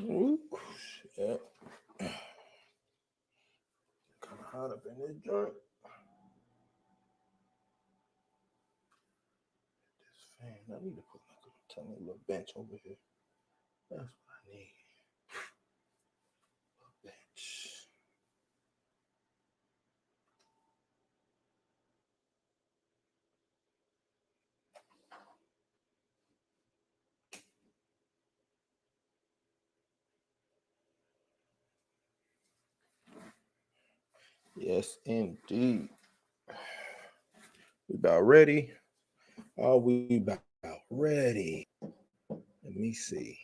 Ooh, shit. Kind of hot up in this joint. This fan. I need to put like a tiny little bench over here. That's what I need. A bench. Yes, indeed. We about ready. Are we about ready? Let me see.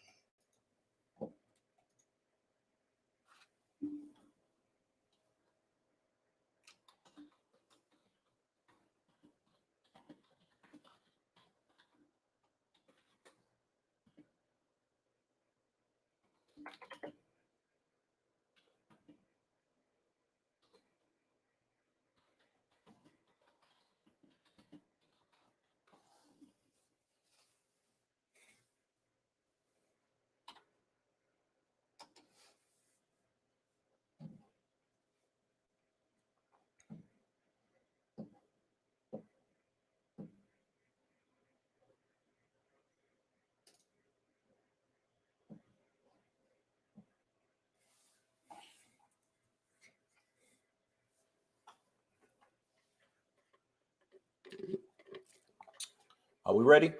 Are we ready?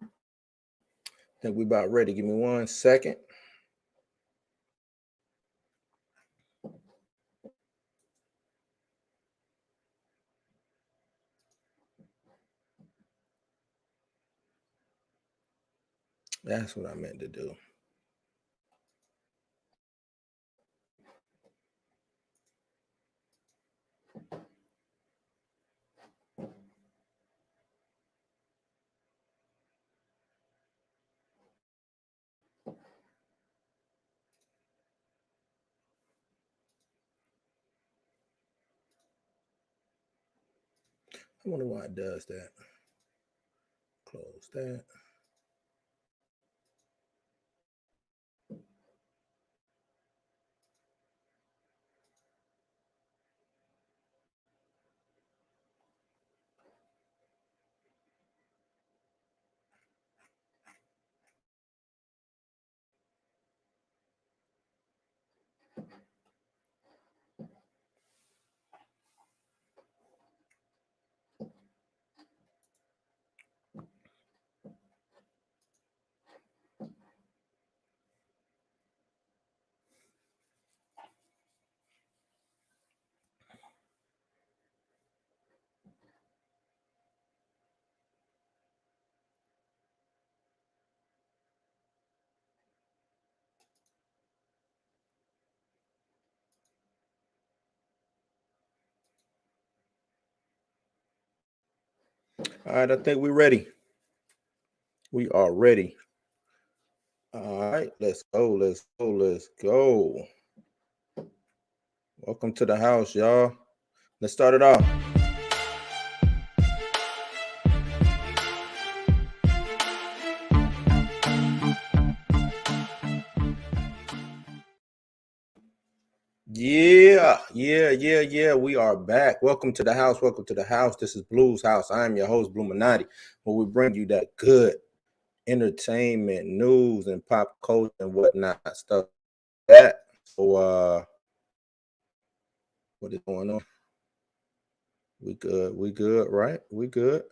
I think we about ready. Give me 1 second. That's what I meant to do. I wonder why it does that. Close that. All right, I think we're ready. We are ready. All right, let's go. Let's go. Let's go. Welcome to the house, y'all. Let's start it off. Yeah. We are back. Welcome to the house. Welcome to the house. This is Blue's House. I am your host, Bluminati, where we bring you that good entertainment, news, and pop culture and whatnot stuff. That. So, what is going on? We good. We good, right? We good.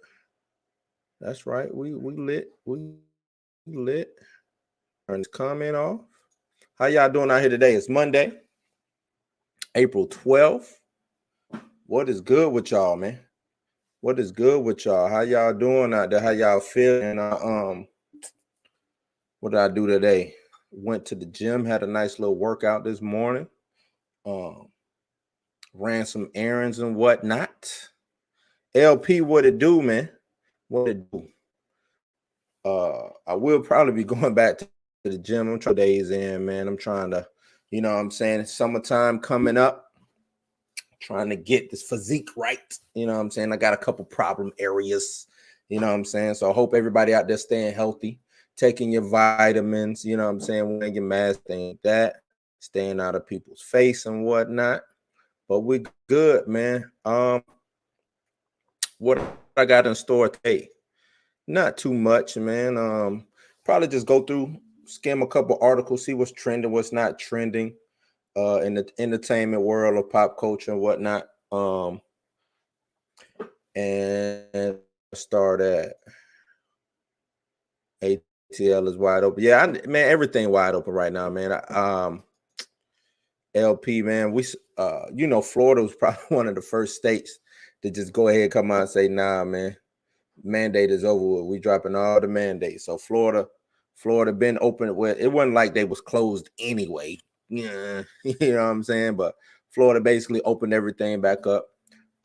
That's right. We lit. We lit. Turn this comment off. How y'all doing out here today? It's Monday, April 12th. What is good with y'all, man? What is good with y'all? How y'all doing out there? How y'all feeling? What did I do today? Went to the gym, had a nice little workout this morning. Ran some errands and whatnot. LP, what it do, man? What it do? I will probably be going back to the gym. I'm trying days in, man. I'm trying to, you know what I'm saying? It's summertime coming up. Trying to get this physique right. You know what I'm saying? I got a couple problem areas. You know what I'm saying? So I hope everybody out there staying healthy. taking your vitamins, you know what I'm saying, wearing your mask, thing like that, staying out of people's face and whatnot. But we good, man. What I got in store today? Not too much, man. Probably just go through, skim a couple articles, see what's trending, what's not trending, in the entertainment world of pop culture and whatnot. And start at ATL is wide open. Yeah, man, everything wide open right now, man. LP, man, Florida was probably one of the first states to just go ahead, come out and say, nah, man, mandate is over with. We dropping all the mandates. So Florida been open where it wasn't like they was closed anyway. Yeah, you know what I'm saying? But Florida basically opened everything back up.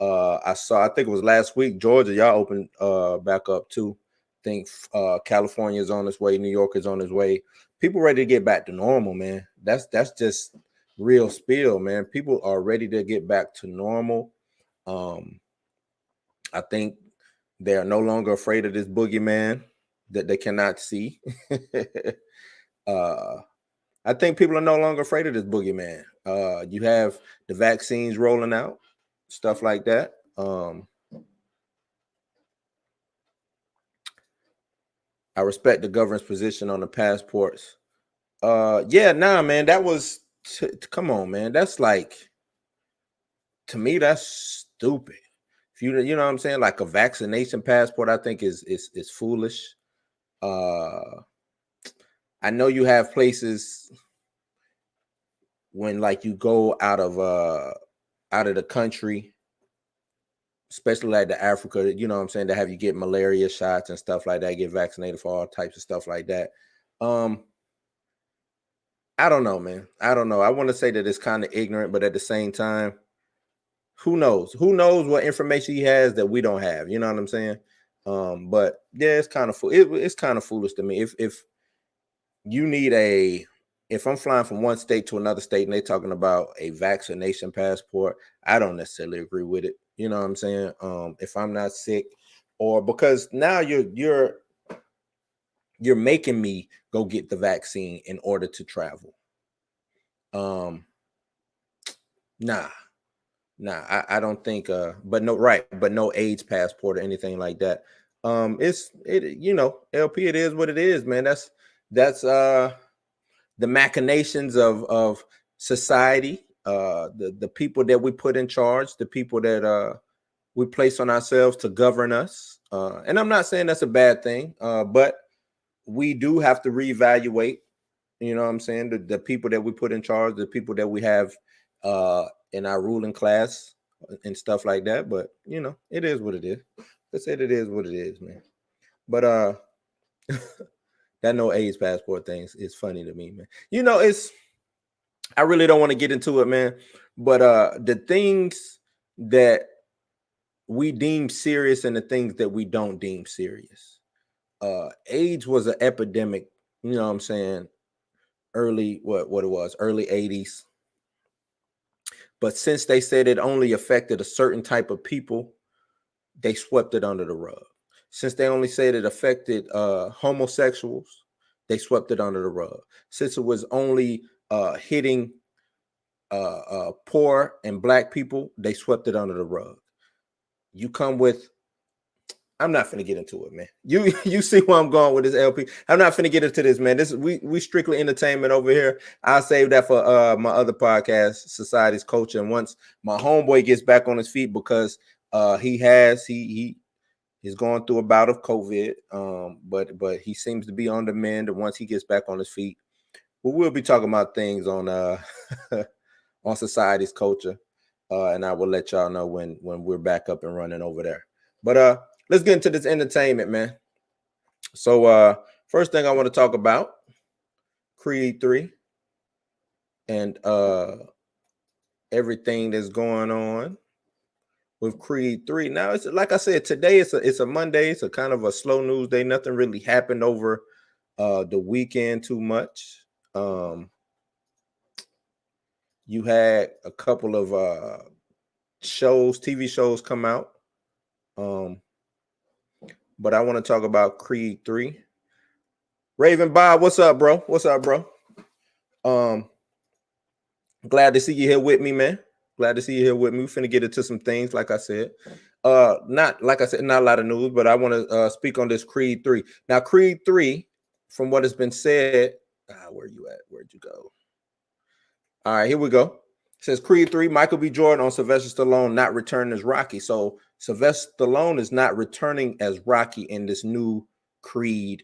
I think it was last week, Georgia, y'all opened back up too. I think California is on its way, New York is on its way. People ready to get back to normal, man. That's just real spill, man. People are ready to get back to normal. I think they are no longer afraid of this boogeyman that they cannot see. I think people are no longer afraid of this boogeyman. You have the vaccines rolling out, stuff like that. I respect the government's position on the passports. Man, that was come on, man. That's like, to me, that's stupid. If you know what I'm saying, like a vaccination passport, I think is foolish. I know you have places when like you go out of the country, especially like the Africa, you know what I'm saying, to have you get malaria shots and stuff like that, get vaccinated for all types of stuff like that. I don't know, man. I don't know. I want to say that it's kind of ignorant, but at the same time, who knows? Who knows what information he has that we don't have? You know what I'm saying? But yeah, it's kind of it's kind of foolish to me. If you need if I'm flying from one state to another state and they're talking about a vaccination passport, I don't necessarily agree with it. You know what I'm saying? If I'm not sick, or because now you're making me go get the vaccine in order to travel. Nah, I don't think but no AIDS passport or anything like that. LP, it is what it is, man. That's the machinations of society, the people that we put in charge, the people that we place on ourselves to govern us. And I'm not saying that's a bad thing, but we do have to reevaluate, you know what I'm saying, the people that we put in charge, the people that we have in our ruling class and stuff like that. But it is what it is. I said it is what it is, man. But that no AIDS passport thing is funny to me, man. I really don't want to get into it, man. But the things that we deem serious and the things that we don't deem serious. AIDS was an epidemic, you know what I'm saying, early 80s. But since they said it only affected a certain type of people, they swept it under the rug. Since they only said it affected homosexuals, they swept it under the rug. Since it was only hitting poor and black people, they swept it under the rug. You come with, I'm not finna get into it, man. You see where I'm going with this, LP. I'm not finna get into this, man. This we strictly entertainment over here. I'll save that for my other podcast, Society's Culture. And once my homeboy gets back on his feet, because he's going through a bout of COVID, but he seems to be on the mend. And once he gets back on his feet, we'll be talking about things on on Society's Culture, and I will let y'all know when we're back up and running over there. But let's get into this entertainment, man. So first thing I want to talk about, Creed 3 and everything that's going on with Creed 3. Now, it's like I said, today it's a Monday. It's a kind of a slow news day. Nothing really happened over the weekend too much. You had a couple of TV shows come out. But I want to talk about Creed 3. Raven Bob, what's up, bro? What's up, bro? Glad to see you here with me, man. Glad to see you here with me. We're finna get into some things, like I said. Not like I said, not a lot of news, but I want to speak on this Creed 3. Now, Creed 3, from what has been said, where you at? Where'd you go? All right, here we go. It says Creed 3, Michael B. Jordan on Sylvester Stallone not returning as Rocky. So Sylvester Stallone is not returning as Rocky in this new Creed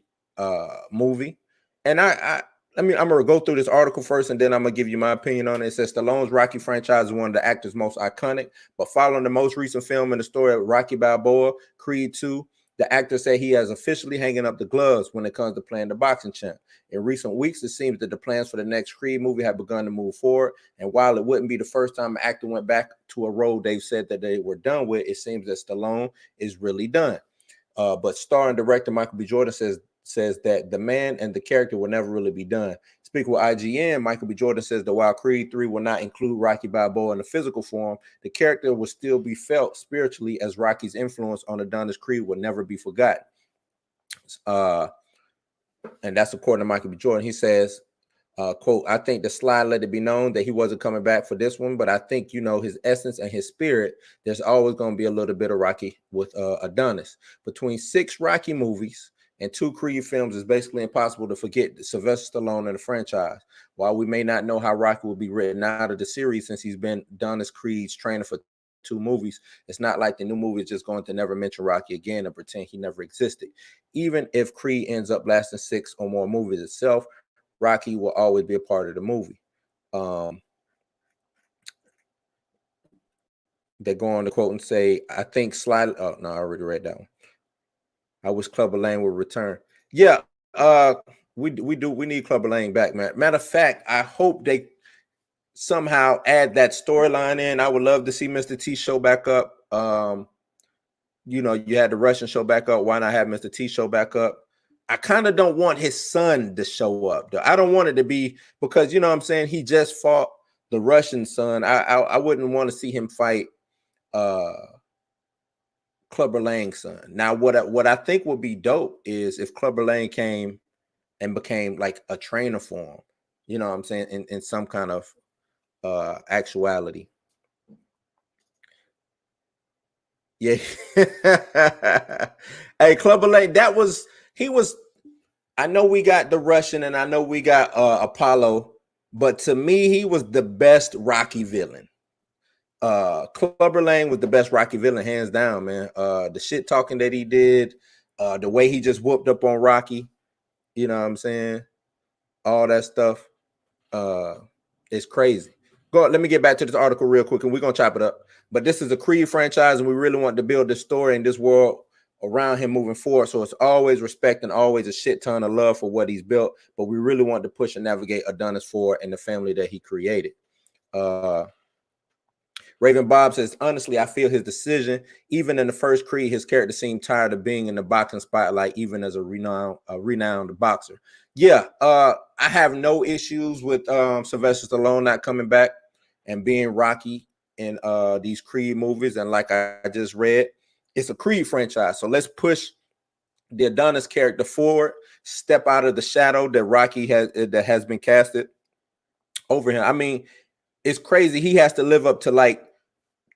movie. And I'm gonna go through this article first, and then I'm gonna give you my opinion on it. It says Stallone's Rocky franchise is one of the actor's most iconic, but following the most recent film in the story of Rocky Balboa, Creed 2, the actor said he has officially hanging up the gloves when it comes to playing the boxing champ. In recent weeks, it seems that the plans for the next Creed movie have begun to move forward. And while it wouldn't be the first time an actor went back to a role they've said that they were done with, it seems that Stallone is really done. But star and director Michael B. Jordan says that the man and the character will never really be done. Speaking with IGN, Michael B. Jordan says that while Creed 3 will not include Rocky Balboa in the physical form, the character will still be felt spiritually, as Rocky's influence on Adonis Creed will never be forgotten. And that's according to Michael B. Jordan. He says, quote, I think the slide let it be known that he wasn't coming back for this one, but I think, his essence and his spirit, there's always going to be a little bit of Rocky with Adonis. Between 6 Rocky movies and 2 Creed films, it's basically impossible to forget Sylvester Stallone and the franchise. While we may not know how Rocky will be written out of the series since he's been done as Creed's trainer for 2 movies, it's not like the new movie is just going to never mention Rocky again and pretend he never existed. Even if Creed ends up lasting 6 or more movies itself, Rocky will always be a part of the movie. They go on to quote and say, I think slightly. Oh, no, I already read that one. I wish Clubber Lang would return. Yeah, we need Clubber Lang back, man. Matter of fact, I hope they somehow add that storyline in. I would love to see Mr. T show back up. You had the Russian show back up. Why not have Mr. T show back up? I kind of don't want his son to show up, though. I don't want it to be because, what I'm saying, he just fought the Russian son. I wouldn't want to see him fight Clubber Lang's son. Now, what I think would be dope is if Clubber Lang came and became like a trainer for him. You know what I'm saying? In some kind of actuality. Yeah. Hey, Clubber Lang, I know we got the Russian and I know we got Apollo, but to me, he was the best Rocky villain. Clubber Lang was the best Rocky villain, hands down, man. The shit talking that he did, the way he just whooped up on Rocky, you know what I'm saying? All that stuff is crazy. Let me get back to this article real quick and we're gonna chop it up. But this is a Creed franchise, and we really want to build this story in this world around him moving forward. So it's always respect and always a shit ton of love for what he's built. But we really want to push and navigate Adonis forward and the family that he created. Raven Bob says, honestly, I feel his decision. Even in the first Creed, his character seemed tired of being in the boxing spotlight, even as a renowned boxer. Yeah, I have no issues with Sylvester Stallone not coming back and being Rocky in these Creed movies. And like I just read, it's a Creed franchise. So let's push the Adonis character forward, step out of the shadow that Rocky has been casted over him. I mean, it's crazy. He has to live up to like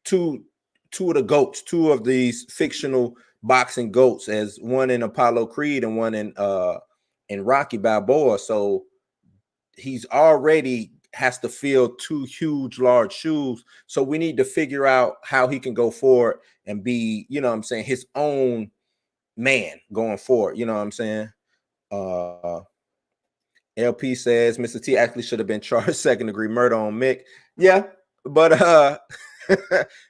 two of the goats, 2 of these fictional boxing goats, as one in Apollo Creed and one in Rocky Balboa. So he's already has to fill 2 huge, large shoes. So we need to figure out how he can go forward and be, his own man going forward. You know what I'm saying? LP says Mr. T actually should have been charged second-degree murder on Mick. Yeah, but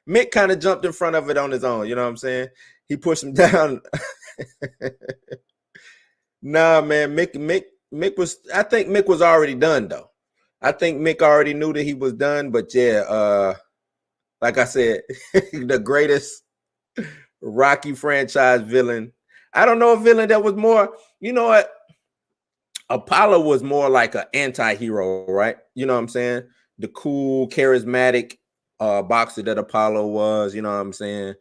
Mick kind of jumped in front of it on his own. You know what I'm saying? He pushed him down. Nah, man, Mick was. I think Mick was already done, though. I think Mick already knew that he was done. But yeah, like I said, the greatest Rocky franchise villain. I don't know a villain that was more. You know what? Apollo was more like an anti-hero, right? You know what I'm saying? The cool, charismatic boxer that Apollo was, you know what I'm saying?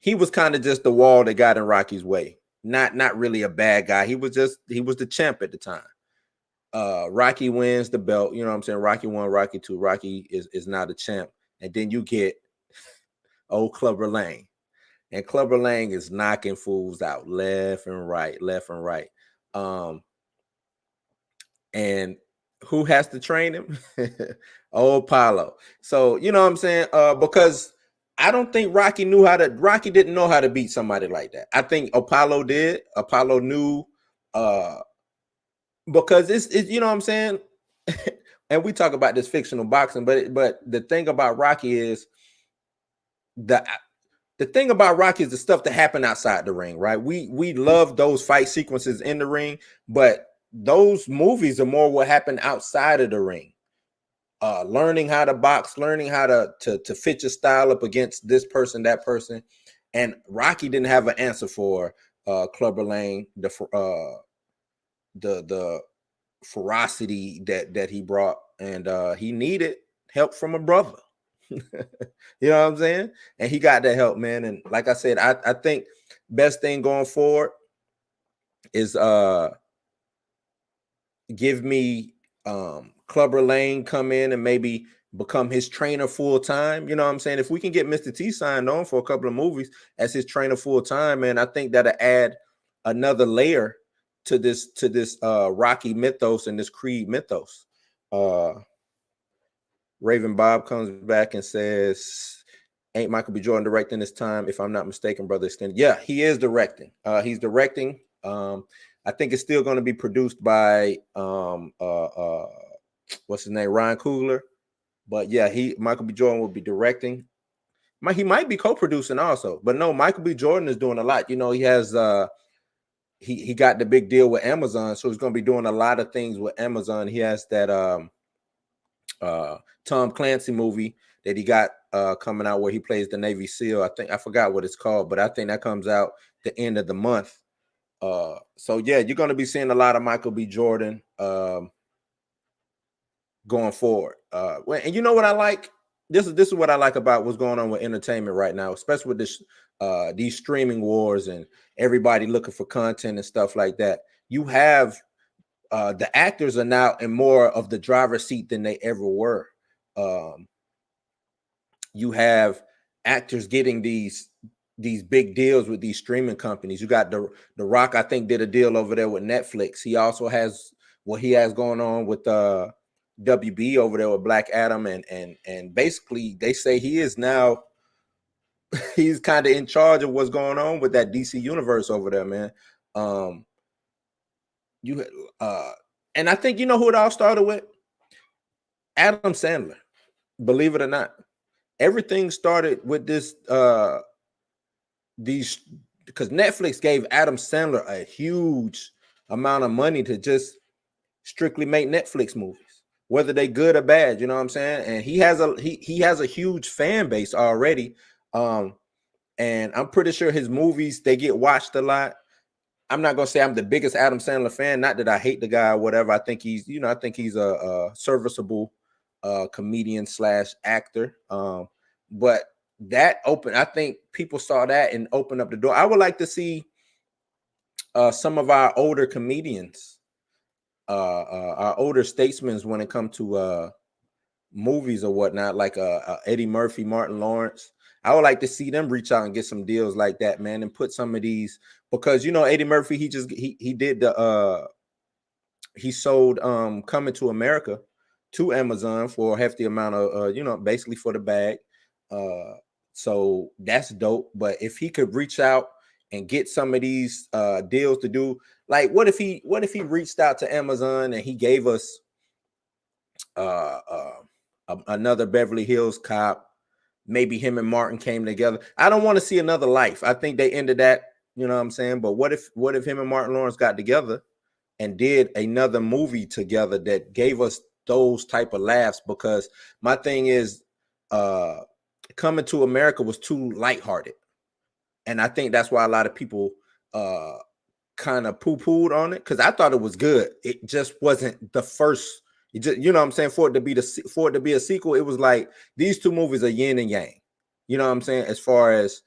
He was kind of just the wall that got in Rocky's way. not really a bad guy. He was the champ at the time. Rocky wins the belt. You know what I'm saying? Rocky 1, Rocky 2. Rocky is not a champ. And then you get old Clubber Lang. And Clubber Lang is knocking fools out left and right, left and right. And who has to train him? Old Apollo. So, you know what I'm saying? Because I don't think Rocky didn't know how to beat somebody like that. I think Apollo did. Apollo knew, because it's you know what I'm saying? And we talk about this fictional boxing, but the thing about Rocky is the thing about Rocky is the stuff that happened outside the ring, right? We love those fight sequences in the ring, but those movies are more what happened outside of the ring. Learning how to box, learning how to fit your style up against this person, that person. And Rocky didn't have an answer for Clubber Lang, the ferocity that he brought, and he needed help from a brother. You know what I'm saying? And he got that help, man. And like I said, I think best thing going forward is give me Clubber Lang come in and maybe become his trainer full time. You know what I'm saying? If we can get Mr. T signed on for a couple of movies as his trainer full time, man, I think that'll add another layer to this Rocky mythos and this Creed mythos. Raven Bob comes back and says, ain't Michael B. Jordan directing this time? If I'm not mistaken, brother extended. Yeah, he is directing. He's directing. I think it's still going to be produced by what's his name, Ryan Coogler. But yeah, Michael B. Jordan will be directing. He might be co-producing also, but no, Michael B. Jordan is doing a lot. You know, he has he got the big deal with Amazon, so he's going to be doing a lot of things with Amazon. He has that Tom Clancy movie that he got coming out where he plays the Navy SEAL. I forgot what it's called, but I think that comes out the end of the month. So yeah, you're going to be seeing a lot of Michael B. Jordan going forward. And you know what I like? This is what I like about what's going on with entertainment right now, especially with this these streaming wars and everybody looking for content and stuff like that. You have the actors are now in more of the driver's seat than they ever were. You have actors getting these big deals with these streaming companies. You got the Rock, I think, did a deal over there with Netflix. He also has what he has going on with WB over there with Black Adam, and basically they say he is now he's kind of in charge of what's going on with that DC universe over there, man. And I think you know who it all started with? Adam Sandler. Believe it or not, everything started with this because Netflix gave Adam Sandler a huge amount of money to just strictly make Netflix movies, whether they good or bad. You know what I'm saying? And he has a huge fan base already. And I'm pretty sure his movies, they get watched a lot. I'm not gonna say I'm the biggest Adam Sandler fan. Not that I hate the guy or whatever. I think he's a serviceable comedian / actor. But that I think people saw that and opened up the door. I would like to see some of our older comedians, our older statesmen when it comes to movies or whatnot, like Eddie Murphy, Martin Lawrence. I would like to see them reach out and get some deals like that, man, and put some of these, because you know Eddie Murphy, he sold Coming to America to Amazon for a hefty amount of basically for the bag. So that's dope. But if he could reach out and get some of these deals to do, like what if he reached out to Amazon and he gave us another Beverly Hills Cop? Maybe him and Martin came together. I don't want to see another Life. I think they ended that, you know what I'm saying? But what if him and Martin Lawrence got together and did another movie together that gave us those type of laughs? Because my thing is Coming to America was too lighthearted. And I think that's why a lot of people kind of poo-pooed on it, because I thought it was good. It just wasn't the first. You know what I'm saying? For it to be a sequel, it was like these two movies are yin and yang. You know what I'm saying? As far as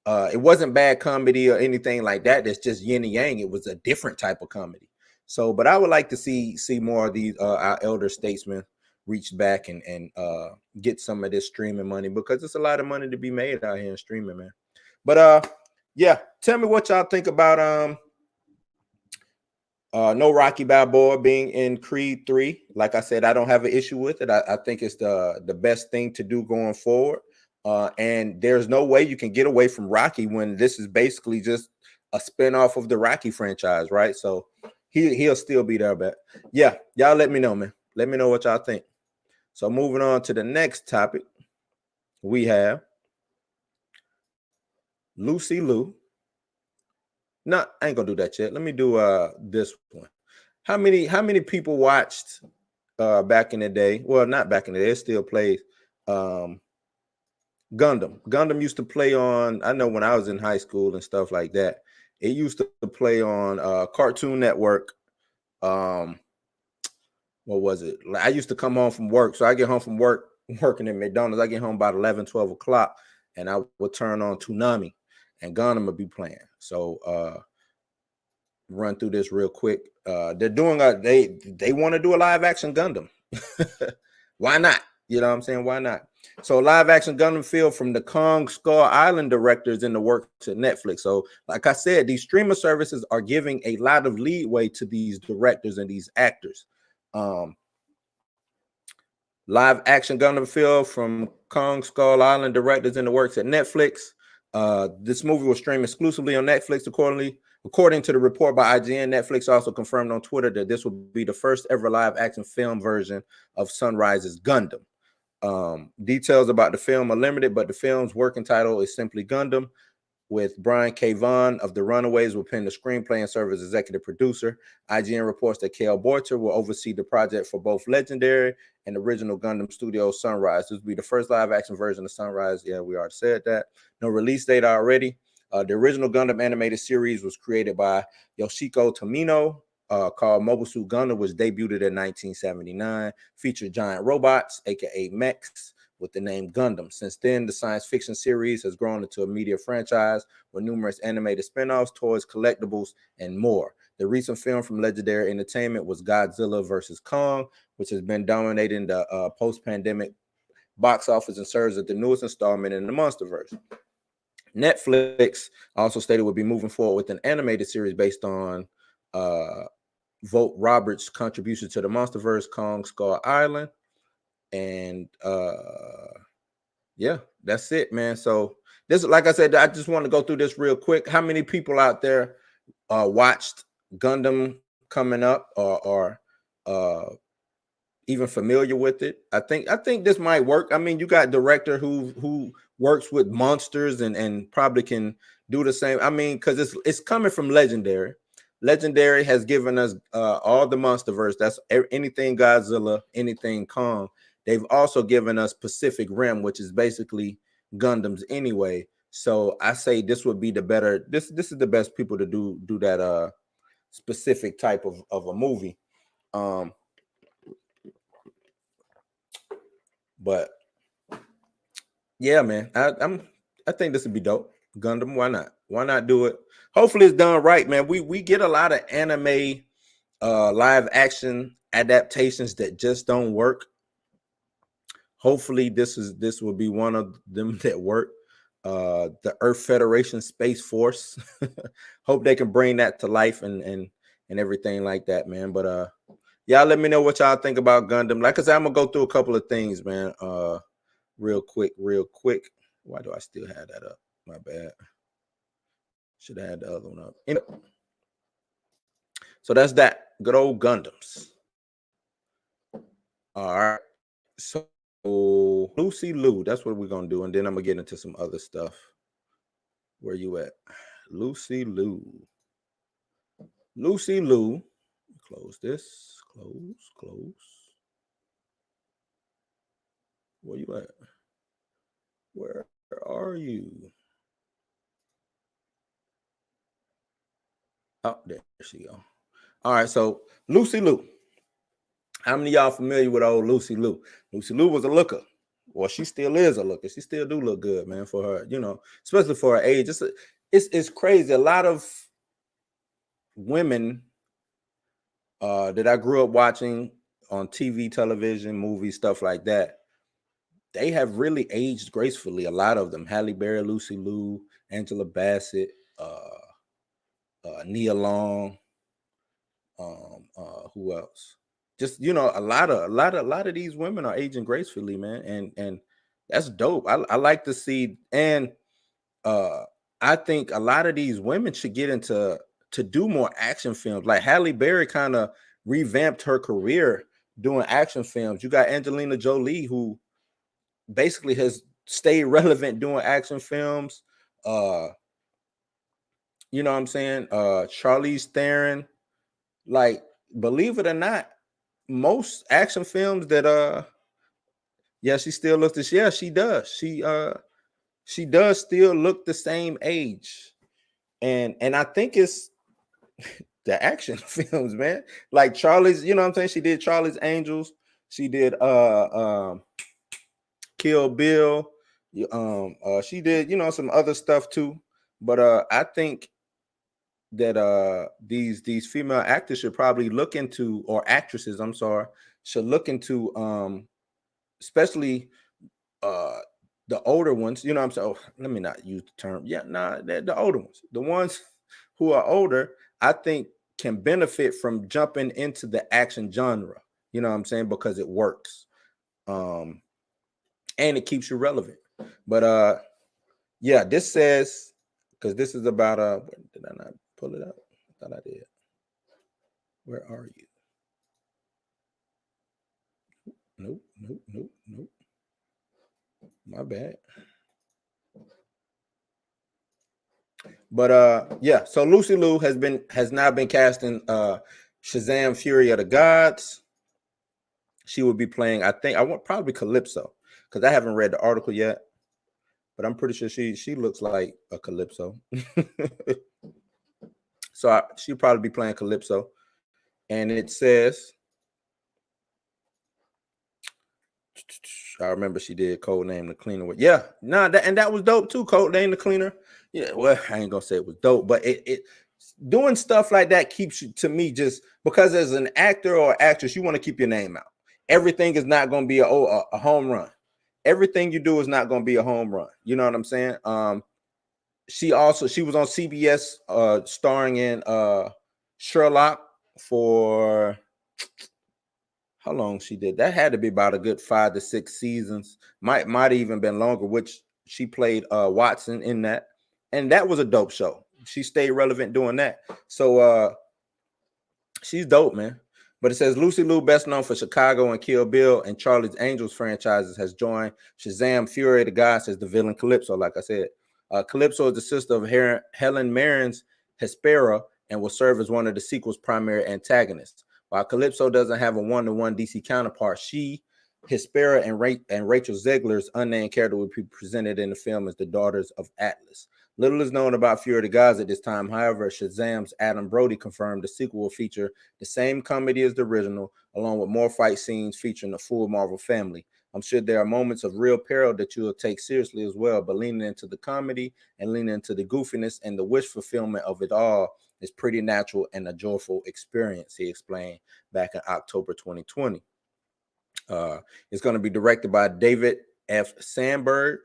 It wasn't bad comedy or anything like that. That's just yin and yang. It was a different type of comedy. So, but I would like to see more of these our elder statesmen reach back and get some of this streaming money, because it's a lot of money to be made out here in streaming, man. But yeah, tell me what y'all think about no Rocky Balboa being in Creed 3. Like I said, I don't have an issue with it. I think it's the best thing to do going forward. And there's no way you can get away from Rocky when this is basically just a spinoff of the Rocky franchise, right? So he'll still be there. But yeah, y'all let me know, man. Let me know what y'all think. So moving on to the next topic, we have Lucy Liu. No, I ain't gonna do that yet. Let me do this one. How many people watched back in the day? Well, not back in the day, it still plays. Gundam used to play on, I know when I was in high school and stuff like that, it used to play on Cartoon Network. What was it? I used to come home from work. So I get home from work, working at McDonald's. I get home about 11, 12 o'clock, and I would turn on Toonami, and Gundam would be playing. So run through this real quick. They're doing they want to do a live action Gundam. Why not? You know what I'm saying? Why not? So live action Gundam film from the Kong Skull Island directors in the works at Netflix. So like I said, these streamer services are giving a lot of leeway to these directors and these actors. Live action Gundam film from Kong Skull Island directors in the works at Netflix. This movie will stream exclusively on Netflix. According to the report by IGN, Netflix also confirmed on Twitter that this will be the first ever live action film version of Sunrise's Gundam. Details about the film are limited, but the film's working title is simply Gundam, with Brian K. Vaughan of The Runaways will pen the screenplay and serve as executive producer. IGN reports that Cale Boyter will oversee the project for both Legendary and original Gundam Studio Sunrise. This will be the first live-action version of Sunrise. Yeah, we already said that. No release date already. The original Gundam animated series was created by Yoshiko Tomino, called Mobile Suit Gundam, was debuted in 1979, featured giant robots, aka mechs, with the name Gundam. Since then, the science fiction series has grown into a media franchise with numerous animated spin-offs, toys, collectibles, and more. The recent film from Legendary Entertainment was Godzilla vs. Kong, which has been dominating the post-pandemic box office and serves as the newest installment in the MonsterVerse. Netflix also stated would be moving forward with an animated series based on Vogt Roberts' contribution to the MonsterVerse, Kong Skull Island. And yeah, that's it, man. So this, like I said, I just want to go through this real quick. How many people out there watched Gundam coming up, or even familiar with it? I think this might work. I mean, you got a director who works with monsters and probably can do the same. I mean, because it's coming from Legendary. Legendary has given us all the MonsterVerse. That's anything Godzilla, anything Kong. They've also given us Pacific Rim, which is basically Gundams anyway. So I say this would be the better. This is the best people to do that specific type of a movie. But yeah, man, I think this would be dope. Gundam, why not? Why not do it? Hopefully it's done right, man. We get a lot of anime live action adaptations that just don't work. Hopefully this will be one of them that work. The Earth Federation Space Force. Hope they can bring that to life and everything like that, man. But y'all let me know what y'all think about Gundam. Like I said, I'm gonna go through a couple of things, man. Real quick. Why do I still have that up? My bad. Should have had the other one up. So that's that. Good old Gundams. All right. So Lucy Liu, that's what we're gonna do, and then I'm gonna get into some other stuff. Where you at? Lucy Liu. Lucy Liu. Close this. Close. Where you at? Where are you? Oh, there she go. All right, so Lucy Liu. How many of y'all familiar with old Lucy Liu? Lucy Liu was a looker. Well, she still is a looker. She still do look good, man, for her, especially for her age. It's crazy. A lot of women that I grew up watching on TV, television, movies, stuff like that, they have really aged gracefully. A lot of them: Halle Berry, Lucy Liu, Angela Bassett, Nia Long. Who else? Just a lot of these women are aging gracefully, man, and that's dope. I like to see, and I think a lot of these women should get into to do more action films. Like Halle Berry kind of revamped her career doing action films. You got Angelina Jolie, who basically has stayed relevant doing action films. Uh, you know what I'm saying? Charlize Theron, like, believe it or not, most action films that yeah, she still looks this, yeah, she does. She does still look the same age. And I think it's the action films, man. Like Charlie's, you know what I'm saying? She did Charlie's Angels. She did Kill Bill. She did, some other stuff too. But I think that these female actors should probably look into, or actresses, I'm sorry, should look into especially uh the older ones, you know what I'm saying? Oh, let me not use the term. Yeah, nah, the older ones. The ones who are older, I think can benefit from jumping into the action genre. You know what I'm saying? Because it works. And it keeps you relevant. But yeah, this says, because this is about did I not pull it up? I thought I did. Where are you? Nope, nope, nope, nope. My bad. But yeah, so Lucy Liu has now been cast in Shazam Fury of the Gods. She will be playing, I think, I want probably Calypso, because I haven't read the article yet, but I'm pretty sure she looks like a Calypso. So she'll probably be playing Calypso. And it says, I remember she did Codename the Cleaner. Yeah, that was dope too. Codename the Cleaner. Yeah, well, I ain't gonna say it was dope, but it doing stuff like that keeps you, to me, just because as an actor or actress, you want to keep your name out. Everything is not going to be a home run. Everything you do is not going to be a home run. You know what I'm saying? She was on CBS starring in Sherlock for how long she did. That had to be about a good 5 to 6 seasons. Might even been longer, which she played Watson in that. And that was a dope show. She stayed relevant doing that. So she's dope, man. But it says Lucy Liu, best known for Chicago and Kill Bill and Charlie's Angels franchises, has joined Shazam Fury of the Gods as the villain Calypso. Like I said, Calypso is the sister of Helen Mirren's Hespera and will serve as one of the sequel's primary antagonists. While Calypso doesn't have a one-to-one DC counterpart, Hespera, and Rachel Zegler's unnamed character will be presented in the film as the daughters of Atlas. Little is known about Fury of the Gods at this time. However, Shazam's Adam Brody confirmed the sequel will feature the same comedy as the original, along with more fight scenes featuring the full Marvel family. I'm sure there are moments of real peril that you will take seriously as well, but leaning into the comedy and leaning into the goofiness and the wish fulfillment of it all is pretty natural and a joyful experience, he explained back in October 2020. It's going to be directed by David F. Sandberg,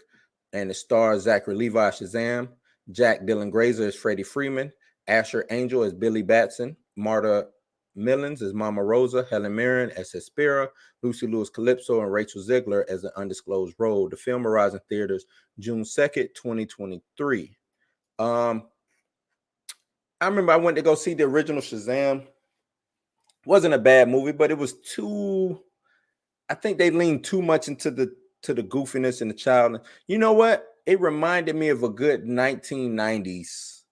and it stars Zachary Levi as Shazam, Jack Dylan Grazer as Freddie Freeman, Asher Angel as Billy Batson, Marta Millins as Mama Rosa, Helen Mirren as Hespera, Lucy Liu as Calypso, and Rachel Zegler as an undisclosed role. The film arrives in theaters June 2nd, 2023. I remember I went to go see the original Shazam. Wasn't a bad movie, but it was too, I think they leaned too much into the goofiness and the child. You know what? It reminded me of a good 1990s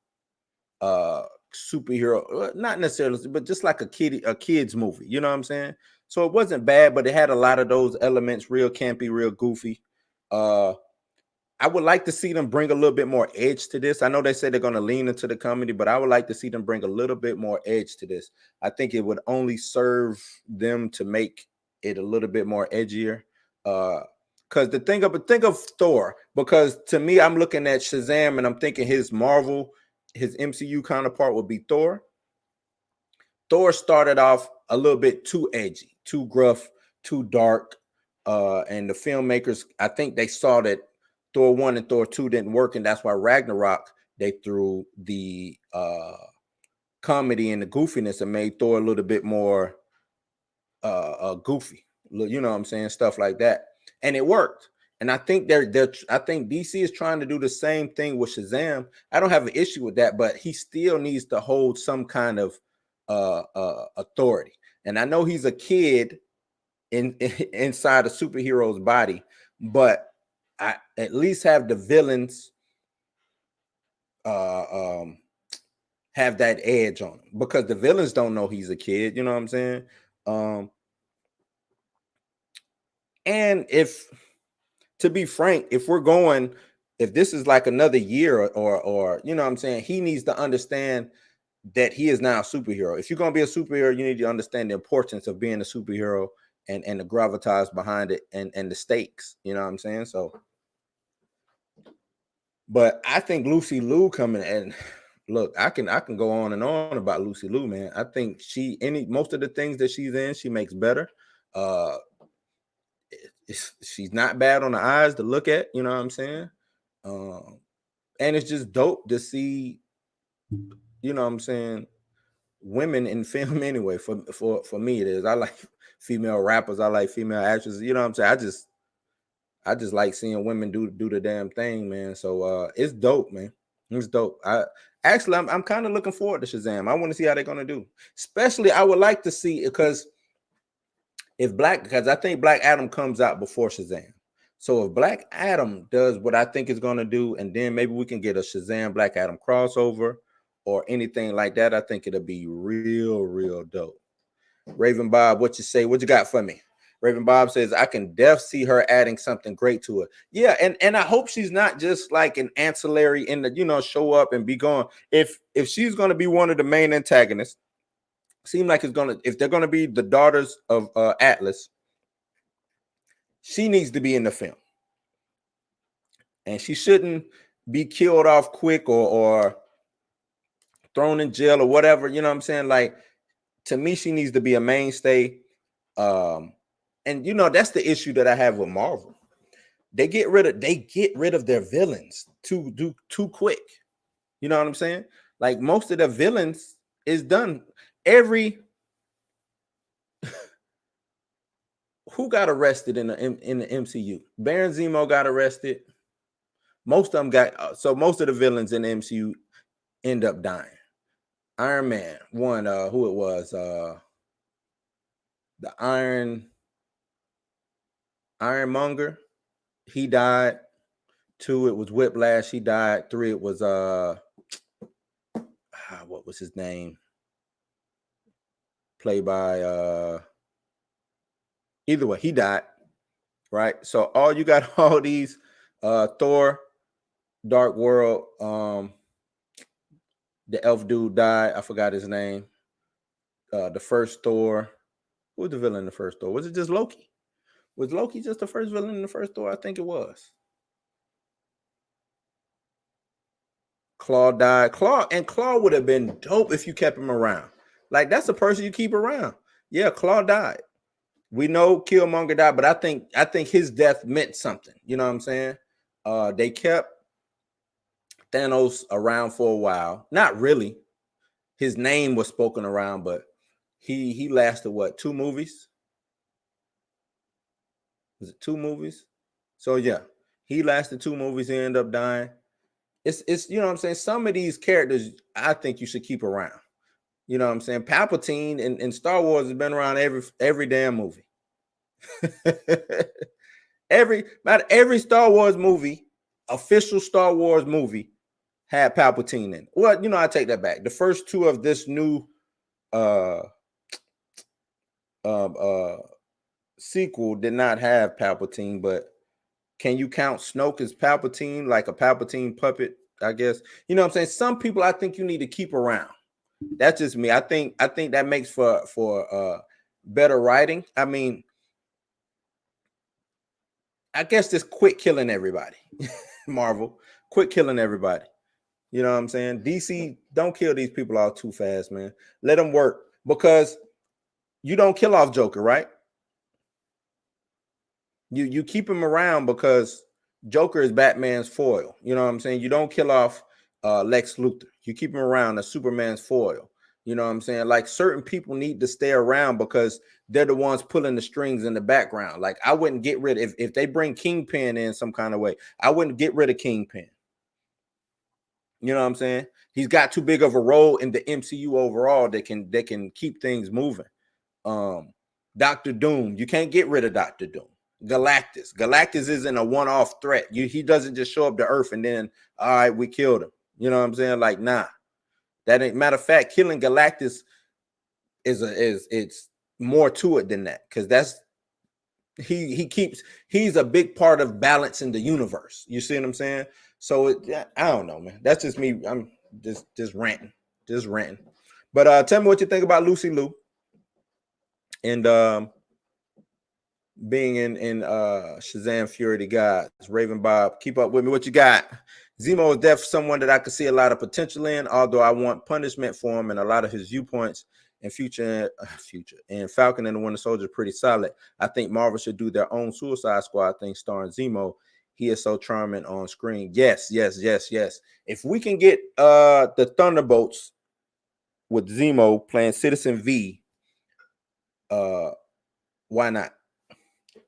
superhero, not necessarily, but just like a kid's movie. You know what I'm saying? So it wasn't bad, but it had a lot of those elements, real campy, real goofy. I would like to see them bring a little bit more edge to this. I know they say they're going to lean into the comedy, but I would like to see them bring a little bit more edge to this. I think it would only serve them to make it a little bit more edgier. Because Because think of Thor. Because to me, I'm looking at Shazam and I'm thinking his MCU counterpart would be Thor. Thor started off a little bit too edgy, too gruff, too dark. And the filmmakers, I think they saw that Thor 1 and Thor 2 didn't work, and that's why Ragnarok, they threw the comedy and the goofiness and made Thor a little bit more goofy. You know what I'm saying? Stuff like that. And it worked. And I think I think DC is trying to do the same thing with Shazam. I don't have an issue with that, but he still needs to hold some kind of authority. And I know he's a kid inside a superhero's body, but I at least have the villains have that edge on him, because the villains don't know he's a kid. You know what I'm saying? And to be frank, if this is like another year or you know what I'm saying, he needs to understand that he is now a superhero. If you're going to be a superhero, you need to understand the importance of being a superhero and the gravitas behind it and the stakes. You know what I'm saying? So, but I think Lucy Liu coming, and look, I can go on and on about Lucy Liu, man. I think most of the things that she's in, she makes better. She's not bad on the eyes to look at, you know what I'm saying? And it's just dope to see, you know what I'm saying, women in film anyway. For me, it is. I like female rappers, I like female actresses, you know what I'm saying? I just like seeing women do the damn thing, man. So it's dope, man. It's dope. I'm kind of looking forward to Shazam. I want to see how they're gonna do. Especially, I would like to see, because I think Black Adam comes out before Shazam. So if Black Adam does what I think it's gonna do, and then maybe we can get a Shazam Black Adam crossover or anything like that, I think it'll be real dope. Raven Bob, what you say? What you got for me? Raven Bob says, I can see her adding something great to it. Yeah, and I hope she's not just like an ancillary in the, show up and be gone. If she's gonna be one of the main antagonists, seem like if they're gonna be the daughters of Atlas, she needs to be in the film. And she shouldn't be killed off quick or thrown in jail or whatever. You know what I'm saying? Like, to me, she needs to be a mainstay. And that's the issue that I have with Marvel. They get rid of their villains too quick. You know what I'm saying? Like, most of the villains is done. Who got arrested in the MCU? Baron Zemo got arrested. Most of them most of the villains in the MCU end up dying. Iron Man, one, who it was, the Ironmonger, he died. 2, it was Whiplash, he died. 3, it was what was his name? Played by either way, he died. Right. So you got all these Thor, Dark World, the elf dude died. I forgot his name. The first Thor. Who was the villain in the first Thor? Was it just Loki? Was Loki just the first villain in the first Thor? I think it was. Claw died. Claw would have been dope if you kept him around. Like, that's the person you keep around. Yeah, Claw died. We know Killmonger died, but I think his death meant something. You know what I'm saying? They kept Thanos around for a while. Not really. His name was spoken around, but he lasted what, 2 movies? Was it 2 movies? So yeah, he lasted 2 movies. He ended up dying. It's you know what I'm saying? Some of these characters I think you should keep around. You know what I'm saying? Palpatine in Star Wars has been around every damn movie. every Star Wars movie, official Star Wars movie, had Palpatine in. Well, I take that back. The first 2 of this new sequel did not have Palpatine, but can you count Snoke as Palpatine, like a Palpatine puppet? I guess. You know what I'm saying? Some people I think you need to keep around. That's just me. I think that makes for better writing. I mean, I guess just quit killing everybody. Marvel, quit killing everybody. You know what I'm saying? DC, don't kill these people all too fast, man. Let them work, because you don't kill off Joker, right? You keep him around because Joker is Batman's foil. You know what I'm saying? You don't kill off Lex Luthor. You keep him around as Superman's foil. You know what I'm saying? Like, certain people need to stay around because they're the ones pulling the strings in the background. Like, I wouldn't get rid of, if they bring Kingpin in some kind of way, I wouldn't get rid of Kingpin. You know what I'm saying? He's got too big of a role in the MCU overall that can keep things moving. Doctor Doom, you can't get rid of Doctor Doom. Galactus isn't a one-off threat. He doesn't just show up to Earth and then, all right, we killed him. You know what I'm saying? Like, nah. That ain't, matter of fact, killing Galactus it's more to it than that, because that's he's a big part of balancing the universe. You see what I'm saying? So I don't know, man. That's just me. I'm just ranting. But tell me what you think about Lucy Liu and being in Shazam Fury of the Gods. Raven Bob, keep up with me. What you got? Zemo is definitely someone that I could see a lot of potential in, although I want punishment for him, and a lot of his viewpoints and future and Falcon and the Winter Soldier pretty solid. I think Marvel should do their own Suicide Squad thing starring Zemo. He is so charming on screen. Yes. If we can get the Thunderbolts with Zemo playing Citizen V, why not?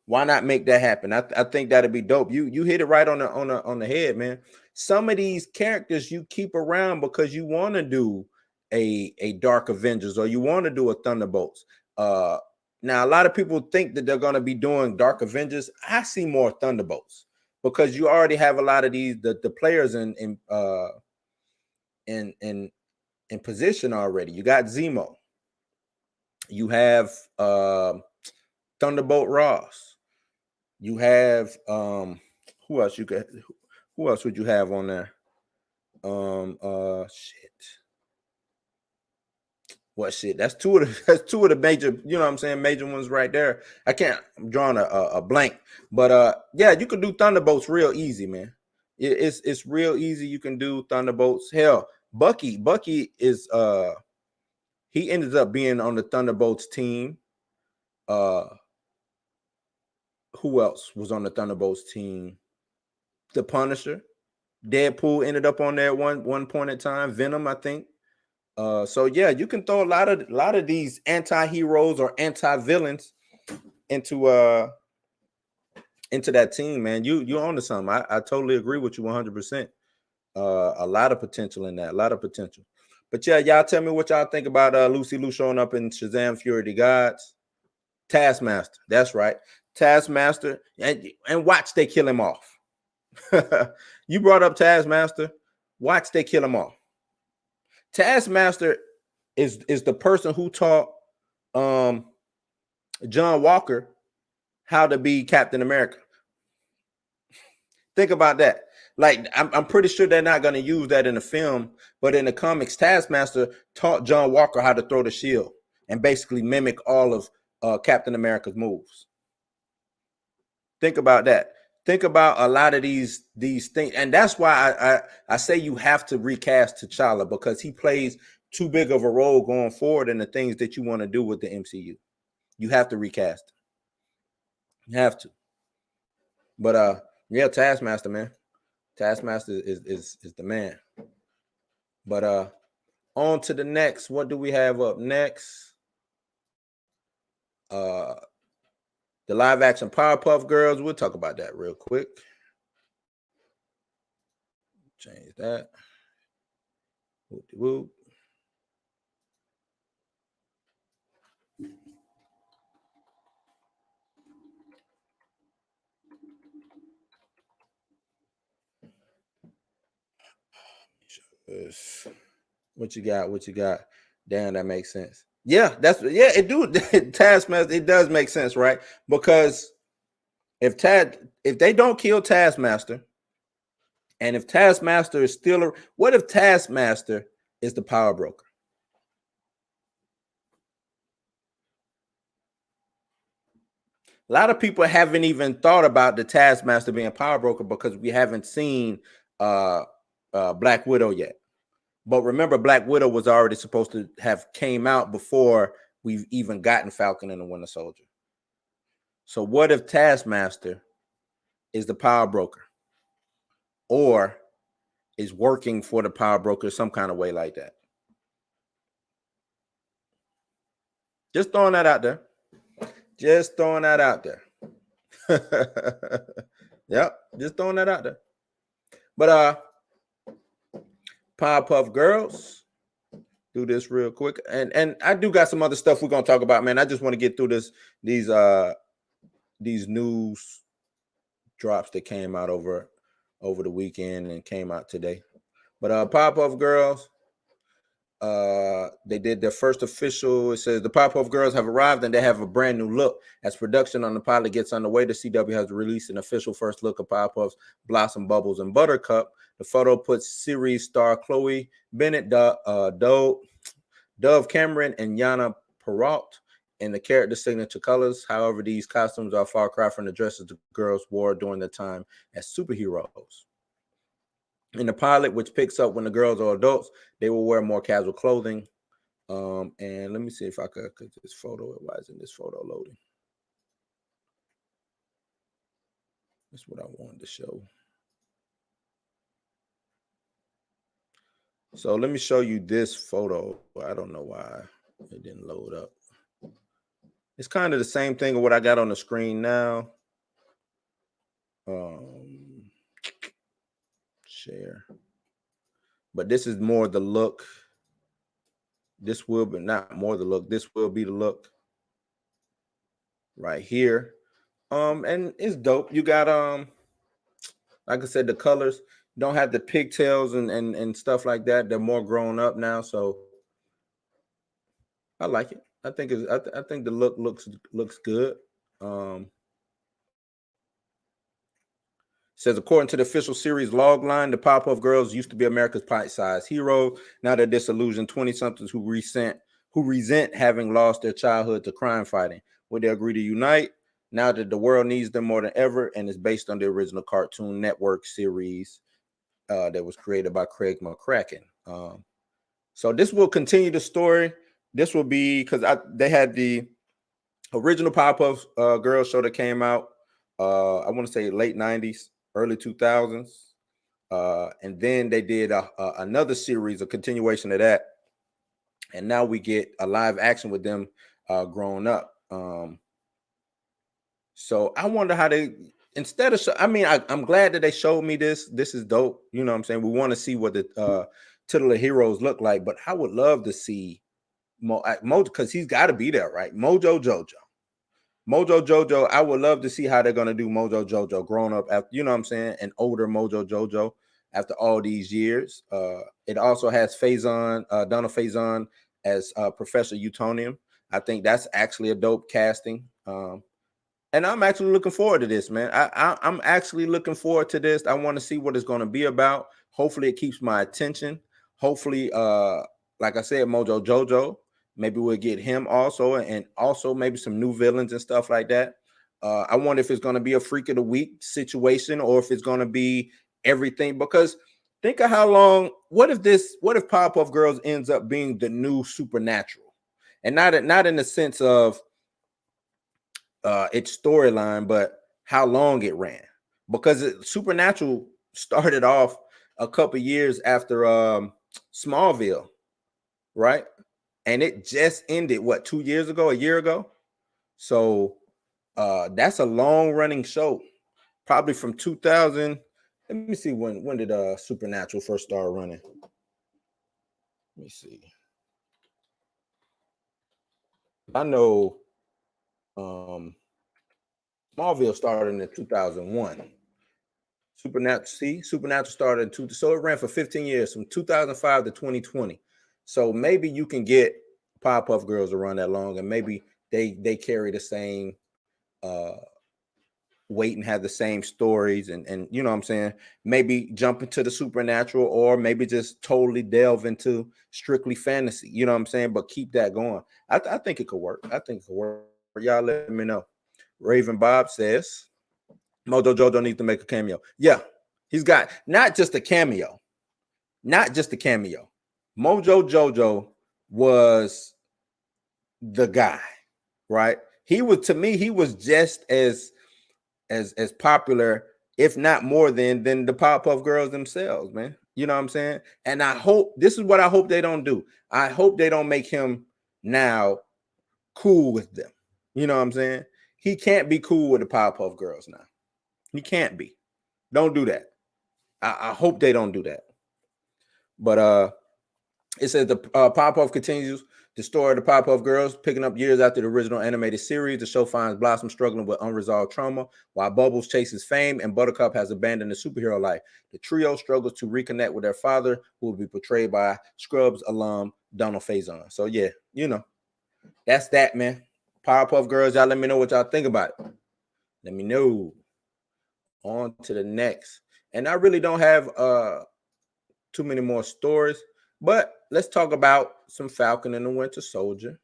Why not make that happen? I think that'd be dope. You hit it right on the head, man. Some of these characters you keep around because you want to do a Dark Avengers, or you want to do a Thunderbolts. Now a lot of people think that they're going to be doing Dark Avengers. I see more Thunderbolts, because you already have a lot of these the players in position already. You got Zemo. You have Thunderbolt Ross. You have who else would you have on there? Shit. That's two of the major, you know what I'm saying, major ones right there. I'm drawing a blank. But yeah, you can do Thunderbolts real easy, man. It's real easy. You can do Thunderbolts. Hell, Bucky is he ended up being on the Thunderbolts team. Who else was on the Thunderbolts team? The Punisher. Deadpool ended up on there at one point in time. Venom, I think. So yeah, you can throw a lot of these anti-heroes or anti-villains into that team, man. You onto something. I totally agree with you 100%. A lot of potential in that. A lot of potential. But yeah, y'all tell me what y'all think about Lucy Liu showing up in Shazam Fury of the Gods. Taskmaster. That's right. Taskmaster. And watch they kill him off. You brought up Taskmaster. Watch they kill him off. Taskmaster is the person who taught John Walker how to be Captain America. Think about that. Like, I'm pretty sure they're not going to use that in the film, but in the comics, Taskmaster taught John Walker how to throw the shield and basically mimic all of Captain America's moves. Think about that. Think about a lot of these things, and that's why I say you have to recast T'Challa, because he plays too big of a role going forward in the things that you want to do with the MCU. You have to recast him. You have to. But yeah, Taskmaster, man. Taskmaster is the man. But on to the next. What do we have up next? The live action Powerpuff Girls. We'll talk about that real quick. Change that. Whoop-de-whoop. What you got? Damn, that makes sense. Yeah, it do. Taskmaster, it does make sense, right? Because if they don't kill Taskmaster, and if Taskmaster is still what if Taskmaster is the power broker? A lot of people haven't even thought about the Taskmaster being Power Broker because we haven't seen uh, Black Widow yet. But remember, Black Widow was already supposed to have came out before we've even gotten Falcon and the Winter Soldier. So what if Taskmaster is the Power Broker, or is working for the Power Broker some kind of way like that? Just throwing that out there. Just throwing that out there. Yep, just throwing that out there. But Powerpuff Girls, do this real quick, and I do got some other stuff we're gonna talk about, man. I just want to get through these news drops that came out over the weekend and came out today. But Powerpuff Girls, they did their first official. It says the Powerpuff Girls have arrived and they have a brand new look. As production on the pilot gets underway, the CW has released an official first look of Powerpuff's Blossom, Bubbles, and Buttercup. The photo puts series star Chloe Bennett, Dove Cameron, and Yana Perrault in the character signature colors. However, these costumes are far cry from the dresses the girls wore during their time as superheroes. In the pilot, which picks up when the girls are adults, they will wear more casual clothing. And let me see if I could click this photo. Why isn't this photo loading? That's what I wanted to show. So let me show you this photo. I don't know why it didn't load up. It's kind of the same thing of what I got on the screen now. Share. But this is more the look. This will be not more the look. This will be the look right here. And it's dope. You got like I said, the colors don't have the pigtails and stuff like that. They're more grown up now, so I like it. I think I think the look looks good. Says according to the official series log line, the Powerpuff Girls used to be America's pint-sized hero. Now they're disillusioned 20-somethings who resent having lost their childhood to crime fighting. Would they agree to unite now that the world needs them more than ever? And it's based on the original Cartoon Network series that was created by Craig McCracken. So this will continue the story. This will be because they had the original Powerpuff Girls show that came out. I want to say late 90s. Early 2000s, and then they did another series, a continuation of that, and now we get a live action with them growing up. So I wonder how they, instead of, I'm glad that they showed me this. This is dope. You know what I'm saying? We want to see what the titular heroes look like, but I would love to see Mojo, because he's got to be there, right? Mojo Jojo, I would love to see how they're gonna do Mojo Jojo grown up after, you know what I'm saying, an older Mojo Jojo after all these years. It also has Donald Faison as Professor Utonium. I think that's actually a dope casting. And I'm actually looking forward to this, man. I'm actually looking forward to this. I want to see what it's going to be about. Hopefully, it keeps my attention. Hopefully, like I said, Mojo Jojo. Maybe we'll get him also, and also maybe some new villains and stuff like that. I wonder if it's going to be a freak of the week situation or if it's going to be everything. Because think of how long. What if Powerpuff Girls ends up being the new Supernatural, and not in the sense of its storyline, but how long it ran, because Supernatural started off a couple years after Smallville, right? And it just ended a year ago. So that's a long running show, probably from 2000. Let me see when did Supernatural first start running. Let me see. I know Smallville started in 2001. Supernatural started in so it ran for 15 years, from 2005 to 2020. So maybe you can get Powerpuff Girls to run that long, and maybe they carry the same weight and have the same stories, and you know what I'm saying, maybe jump into the supernatural, or maybe just totally delve into strictly fantasy, you know what I'm saying, but keep that going. I think it could work. I think it could work. Y'all let me know. Raven Bob says Mojo Jojo needs to make a cameo. Yeah, he's got not just a cameo, not just a cameo. Mojo Jojo was the guy, right? He was, to me, he was just as popular, if not more than the Powerpuff Girls themselves, man. You know what I'm saying? And I hope this is what I hope they don't do. I hope they don't make him now cool with them. You know what I'm saying? He can't be cool with the Powerpuff Girls now. He can't be. Don't do that. I hope they don't do that. But it says the Powerpuff continues the story of the Powerpuff Girls, picking up years after the original animated series. The show finds Blossom struggling with unresolved trauma, while Bubbles chases fame and Buttercup has abandoned the superhero life. The trio struggles to reconnect with their father, who will be portrayed by Scrubs alum Donald Faison. So yeah, you know, that's that, man. Powerpuff Girls, y'all let me know what y'all think about it. Let me know. On to the next. And I really don't have too many more stories, but let's talk about some Falcon and the Winter Soldier.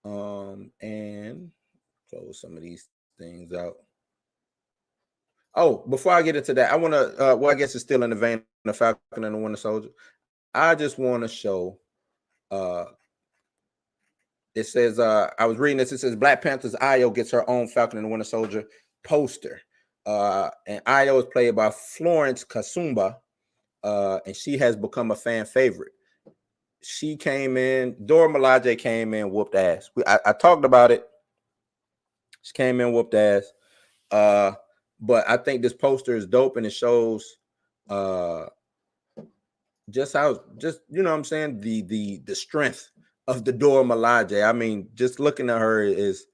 And close some of these things out. Oh, before I get into that, I want to, well, I guess it's still in the vein of Falcon and the Winter Soldier. I just want to show, it says, I was reading this, it says Black Panther's Io gets her own Falcon and the Winter Soldier poster. And Io is played by Florence Kasumba, and she has become a fan favorite. She came in, Dora Milaje came in, whooped ass. I talked about it. She came in, whooped ass. But I think this poster is dope, and it shows just how, just, you know what I'm saying, the strength of the Dora Milaje. I mean, just looking at her is,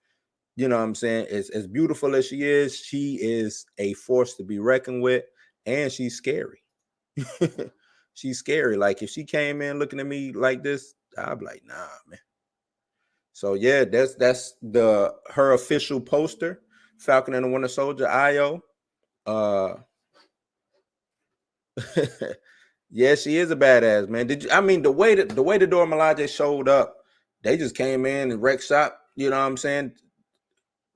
you know what I'm saying, as beautiful as she is a force to be reckoned with, and she's scary. She's scary. Like if she came in looking at me like this, I'd be like, nah, man. So yeah, that's her official poster, Falcon and the Winter Soldier, Io. Yeah, she is a badass, man. I mean the way the Dora Milaje showed up, they just came in and wrecked shop, you know what I'm saying?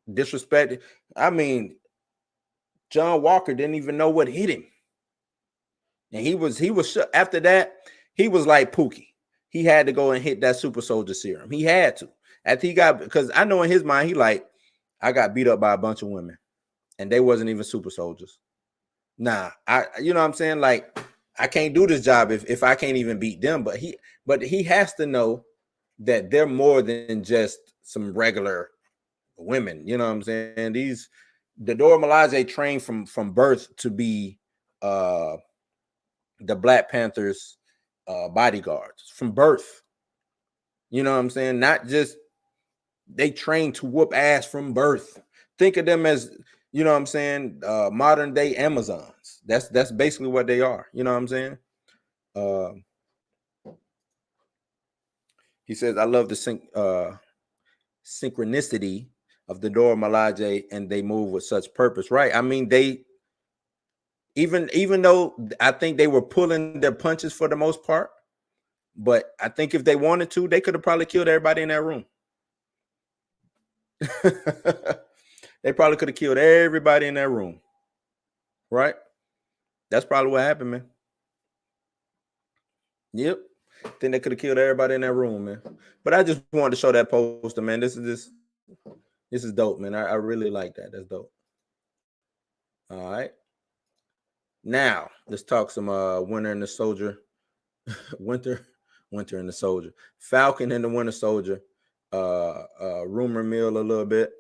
Disrespected. I mean, John Walker didn't even know what hit him. And he was after that, he was like Pookie. He had to go and hit that super soldier serum. He had to. After he got, because I know in his mind, he like, I got beat up by a bunch of women and they wasn't even super soldiers. Nah, you know what I'm saying? Like, I can't do this job if I can't even beat them. But he has to know that they're more than just some regular women. You know what I'm saying? The Dora Milaje trained from birth to be the Black Panthers bodyguards from birth. You know what I'm saying? Not just they train to whoop ass from birth. Think of them as, you know what I'm saying, modern day Amazons. That's basically what they are. You know what I'm saying? He says, I love the synchronicity of the Dora Milaje, and they move with such purpose. Right. I mean, they even though I think they were pulling their punches for the most part, but I think if they wanted to, they could have probably killed everybody in that room. They probably could have killed everybody in that room. Right? That's probably what happened, man. Yep. I think they could have killed everybody in that room, man. But I just wanted to show that poster, man. This is dope, man. I really like that. That's dope. All right. Now, let's talk some Winter and the Soldier. Winter and the Soldier. Falcon and the Winter Soldier. Rumor mill a little bit.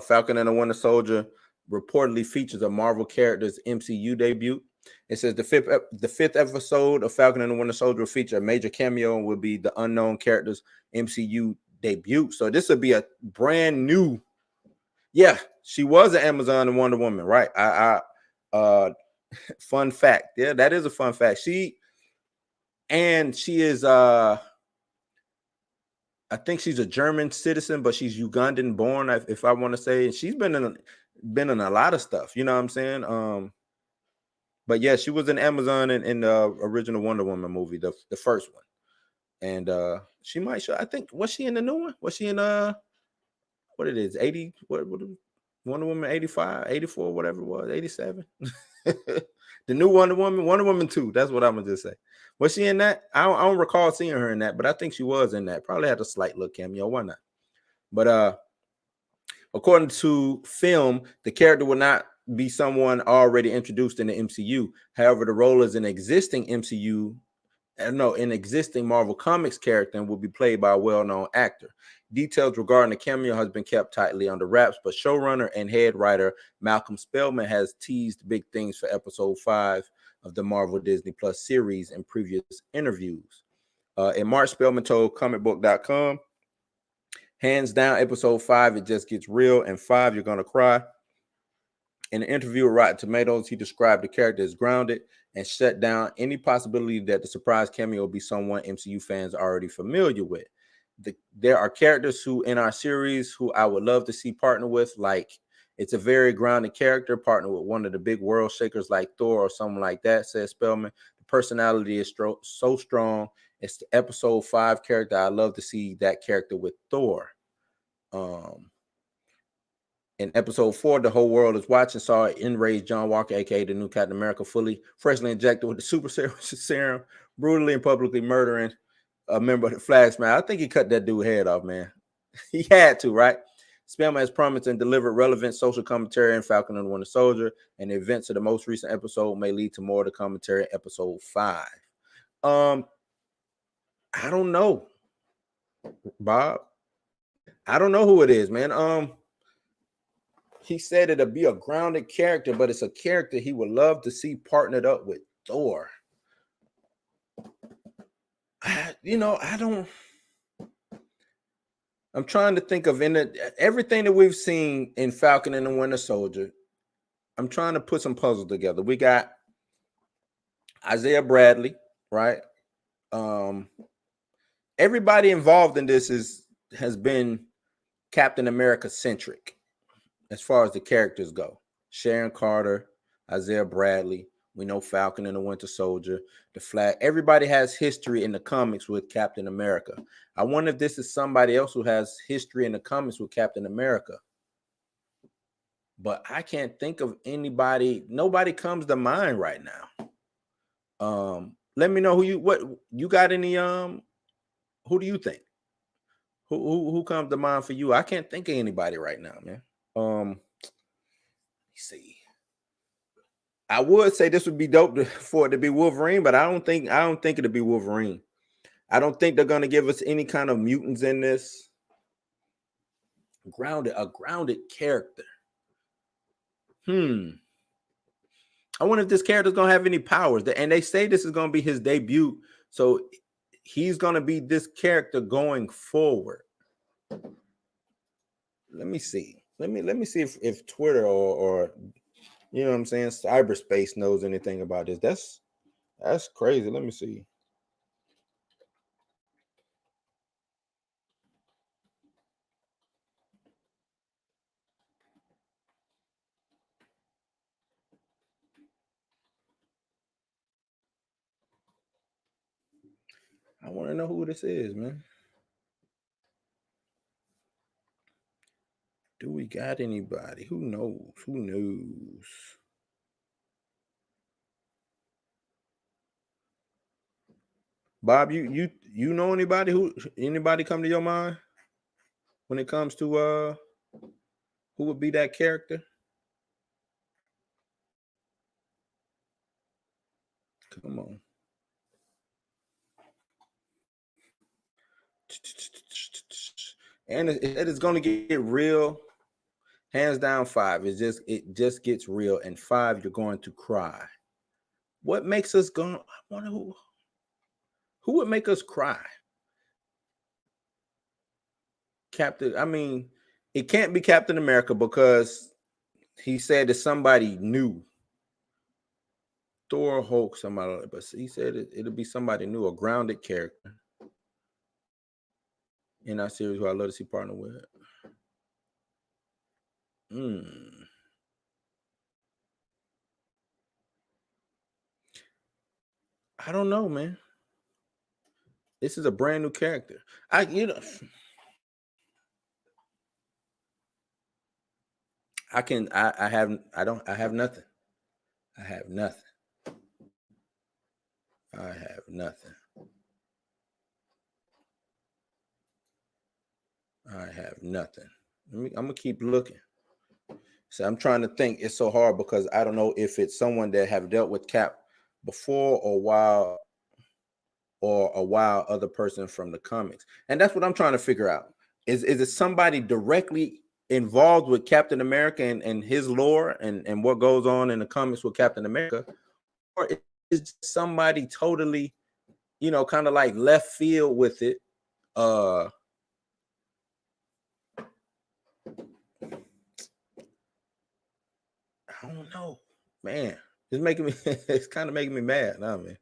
Falcon and the Winter Soldier reportedly features a Marvel character's MCU debut. It says the fifth episode of Falcon and the Winter Soldier will feature a major cameo and will be the unknown character's MCU debut. So this will be a brand new. Yeah, she was an Amazon and Wonder Woman, right? Fun fact. Yeah, that is a fun fact. She is I think she's a German citizen, but she's Ugandan born, if I want to say. And she's been in a lot of stuff, you know what I'm saying? But yeah, she was an Amazon in the original Wonder Woman movie, the first one. And she might show, I think, was she in the new one? Was she in what it is, 80, what Wonder Woman 85, 84, whatever it was, 87. The new Wonder Woman 2. That's what I'm gonna just say. Was she in that? I don't recall seeing her in that, but I think she was in that. Probably had a slight little cameo. Why not? But according to film, the character will not be someone already introduced in the MCU. However, the role is an existing an existing Marvel Comics character and will be played by a well-known actor. Details regarding the cameo has been kept tightly under wraps, but showrunner and head writer Malcolm Spellman has teased big things for episode 5 of the Marvel Disney Plus series in previous interviews. In March, Spellman told comicbook.com, hands down, episode 5, it just gets real, and 5, you're going to cry. In an interview with Rotten Tomatoes, he described the character as grounded and shut down any possibility that the surprise cameo will be someone MCU fans are already familiar with. There are characters who in our series who I would love to see partner with, like it's a very grounded character, partner with one of the big world shakers like Thor or someone like that, says Spellman. The personality is so strong. It's the episode 5 character. I love to see that character with Thor. In episode 4, the whole world is watching, saw enraged John Walker, aka the new Captain America, freshly injected with the super serum, brutally and publicly murdering a member of the Flag Smash. I think he cut that dude's head off, man. He had to, right? Spellman has promised and delivered relevant social commentary in Falcon and the Winter Soldier, and the events of the most recent episode may lead to more of the commentary in episode 5. I don't know, Bob. I don't know who it is, man. He said it'll be a grounded character, but it's a character he would love to see partnered up with Thor. I'm trying to think of everything that we've seen in Falcon and the Winter Soldier. I'm trying to put some puzzles together. We got Isaiah Bradley, right? Everybody involved in this has been Captain America centric as far as the characters go. Sharon Carter, Isaiah Bradley, we know Falcon and the Winter Soldier, the Flag. Everybody has history in the comics with Captain America. I wonder if this is somebody else who has history in the comics with Captain America. But I can't think of anybody. Nobody comes to mind right now. Let me know what you got any who do you think? Who comes to mind for you? I can't think of anybody right now, man. Let me see. I would say this would be dope for it to be Wolverine, but I don't think it'll be Wolverine. I don't think they're gonna give us any kind of mutants in this. A grounded character. I wonder if this character's gonna have any powers. And they say this is gonna be his debut, so he's gonna be this character going forward. Let me see. Let me see if Twitter or you know what I'm saying, cyberspace knows anything about this. That's crazy. Let me see. I want to know who this is, man. Do we got anybody? Who knows? Who knows? Bob, you know anybody come to your mind when it comes to who would be that character? Come on. And it's gonna get real. Hands down 5. It just gets real. And 5, you're going to cry. What makes us go? I wonder who would make us cry? Captain. I mean, it can't be Captain America because he said it's somebody new. Thor, Hulk, somebody, but he said it'll be somebody new, a grounded character in our series who I love to see partner with. I don't know, man. This is a brand new character. I can. I have. I don't. I have nothing. I have nothing. I have nothing. I have nothing. I'm gonna keep looking. So I'm trying to think. It's so hard because I don't know if it's someone that have dealt with Cap before or a wild other person from the comics. And that's what I'm trying to figure out. Is it somebody directly involved with Captain America and his lore and what goes on in the comics with Captain America? Or is somebody totally, kind of like left field with it? I don't know, man. It's making me it's kind of making me mad now, man.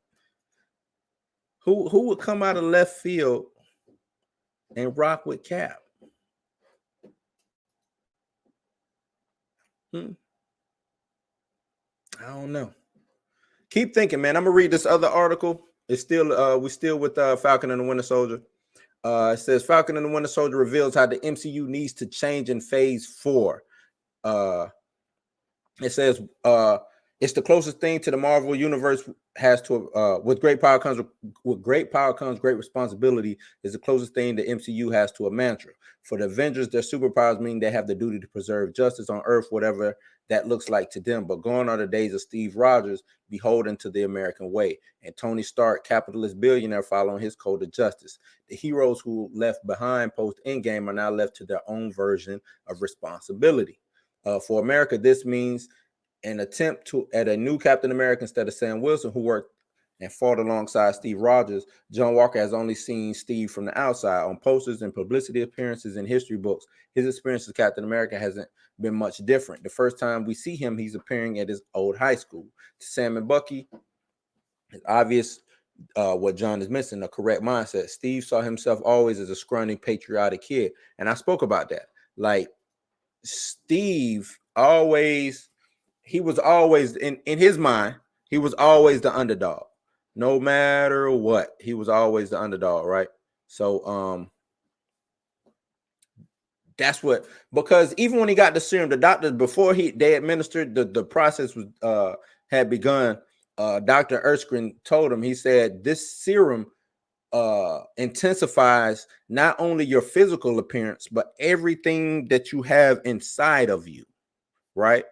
Who would come out of left field and rock with Cap? Hmm. I don't know. Keep thinking, man. I'm gonna read this other article. It's still we still with Falcon and the Winter Soldier. It says Falcon and the Winter Soldier reveals how the MCU needs to change in phase 4. It says it's the closest thing to the Marvel universe has to with great power comes great responsibility is the closest thing the MCU has to a mantra. For the Avengers, their superpowers mean they have the duty to preserve justice on Earth, whatever that looks like to them. But gone are the days of Steve Rogers beholden to the American way, and Tony Stark, capitalist billionaire, following his code of justice. The heroes who left behind post Endgame are now left to their own version of responsibility. For America, this means an attempt at a new Captain America instead of Sam Wilson, who worked and fought alongside Steve Rogers. John Walker has only seen Steve from the outside on posters and publicity appearances in history books. His experience as Captain America hasn't been much different. The first time we see him, he's appearing at his old high school. To Sam and Bucky, it's obvious what John is missing, a correct mindset. Steve saw himself always as a scrawny, patriotic kid. And I spoke about that. Like, Steve he was always in his mind, he was always the underdog. No matter what, he was always the underdog, right? So that's what, because even when he got the serum, the doctor, before they administered the process was had begun, Dr. Erskine told him, he said, this serum intensifies not only your physical appearance, but everything that you have inside of you, right?